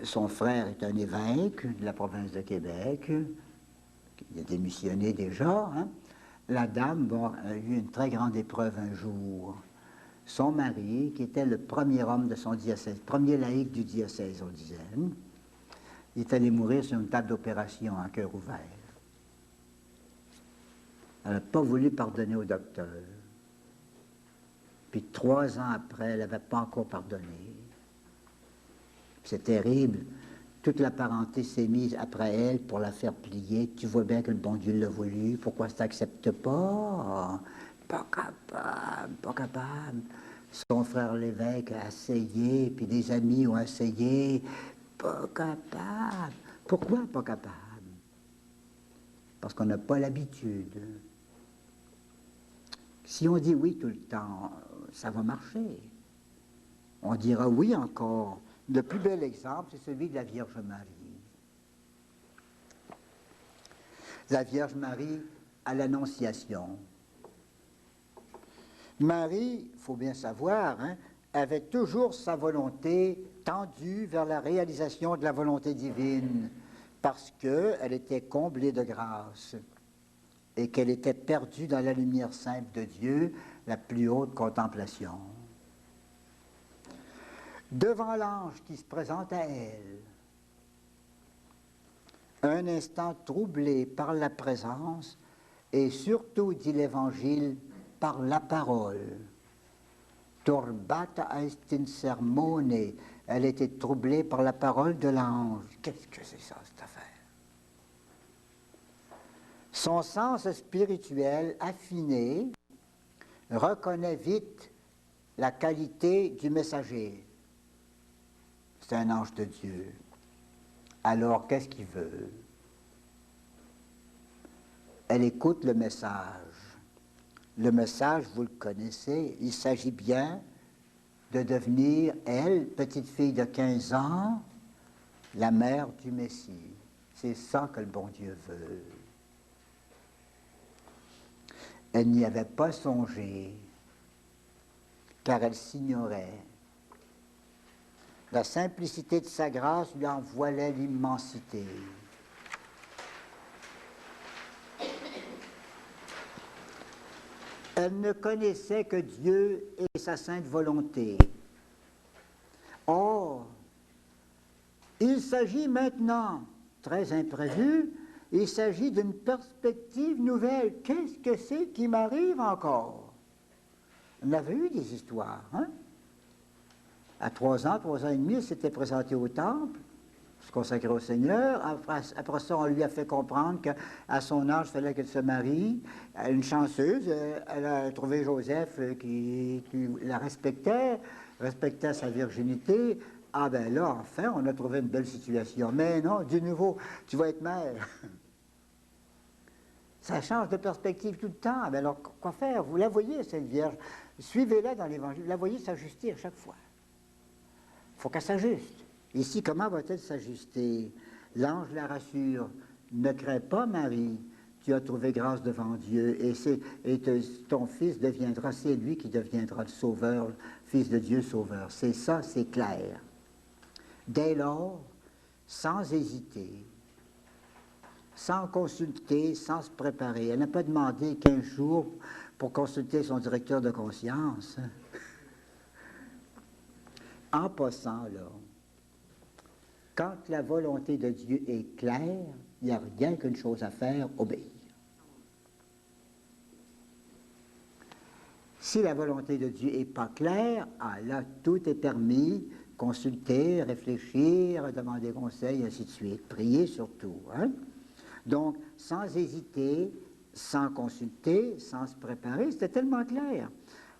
son frère est un évêque de la province de Québec, il a démissionné déjà. Hein. La dame a eu une très grande épreuve un jour. son mari, qui était le premier homme de son diocèse, premier laïc du diocèse, on disait. Il est allé mourir sur une table d'opération à cœur ouvert. Elle n'a pas voulu pardonner au docteur. Puis 3 ans après, elle n'avait pas encore pardonné. C'est terrible. Toute la parenté s'est mise après elle pour la faire plier. Tu vois bien que le bon Dieu l'a voulu. Pourquoi tu n'acceptes pas? Pas capable, pas capable. Son frère l'évêque a essayé, puis des amis ont essayé. Pas capable. Pourquoi pas capable? Parce qu'on n'a pas l'habitude. Si on dit oui tout le temps, ça va marcher. On dira oui encore. Le plus bel exemple, c'est celui de la Vierge Marie. La Vierge Marie à l'Annonciation. Marie, il faut bien savoir, avait toujours sa volonté tendue vers la réalisation de la volonté divine, parce qu'elle était comblée de grâce et qu'elle était perdue dans la lumière sainte de Dieu, la plus haute contemplation. Devant l'ange qui se présente à elle, un instant troublé par la présence et surtout, dit l'Évangile, par la parole. Turbata est in sermone. Elle était troublée par la parole de l'ange. Qu'est-ce que c'est ça, cette affaire? Son sens spirituel affiné reconnaît vite la qualité du messager. C'est un ange de Dieu. Alors, qu'est-ce qu'il veut? Elle écoute le message. Le message, vous le connaissez, il s'agit bien de devenir, elle, petite fille de 15 ans, la mère du Messie. C'est ça que le bon Dieu veut. Elle n'y avait pas songé, car elle s'ignorait. La simplicité de sa grâce lui en voilait l'immensité. Elle ne connaissait que Dieu et sa sainte volonté. Or, il s'agit maintenant, très imprévu, il s'agit d'une perspective nouvelle. Qu'est-ce que c'est qui m'arrive encore? On avait eu des histoires, À 3 ans, 3 ans et demi, elle s'était présentée au temple, se consacrer au Seigneur. Après ça, on lui a fait comprendre qu'à son âge, il fallait qu'elle se marie. Une chanceuse, elle a trouvé Joseph qui la respectait sa virginité. Ah ben là, enfin, on a trouvé une belle situation. Mais non, du nouveau, tu vas être mère. Ça change de perspective tout le temps. Ben alors, quoi faire? Vous la voyez, cette Vierge. Suivez-la dans l'Évangile. Vous la voyez s'ajuster à chaque fois. Il faut qu'elle s'ajuste. Ici, comment va-t-elle s'ajuster? L'ange la rassure. Ne crains pas, Marie. Tu as trouvé grâce devant Dieu. Et ton fils deviendra, c'est lui qui deviendra le sauveur, fils de Dieu sauveur. C'est ça, c'est clair. Dès lors, sans hésiter, sans consulter, sans se préparer. Elle n'a pas demandé 15 jours pour consulter son directeur de conscience. En passant, là, quand la volonté de Dieu est claire, il n'y a rien qu'une chose à faire, obéir. Si la volonté de Dieu n'est pas claire, là, tout est permis, consulter, réfléchir, demander conseil, ainsi de suite, prier surtout. Donc, sans hésiter, sans consulter, sans se préparer, c'était tellement clair.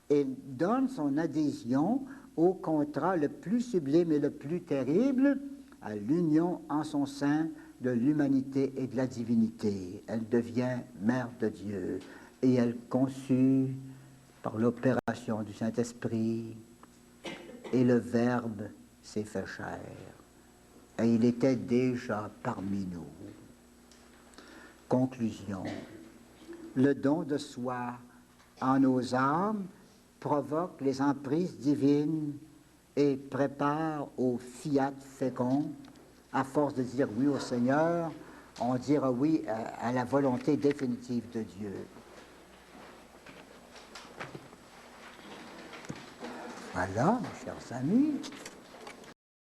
Elle donne son adhésion au contrat le plus sublime et le plus terrible, à l'union en son sein de l'humanité et de la divinité. Elle devient mère de Dieu et elle conçut par l'opération du Saint-Esprit et le Verbe s'est fait chair. Et il était déjà parmi nous. Conclusion. Le don de soi en nos âmes provoque les emprises divines et prépare au fiat fécond. À force de dire oui au Seigneur, on dira oui à la volonté définitive de Dieu. Voilà, mes chers amis.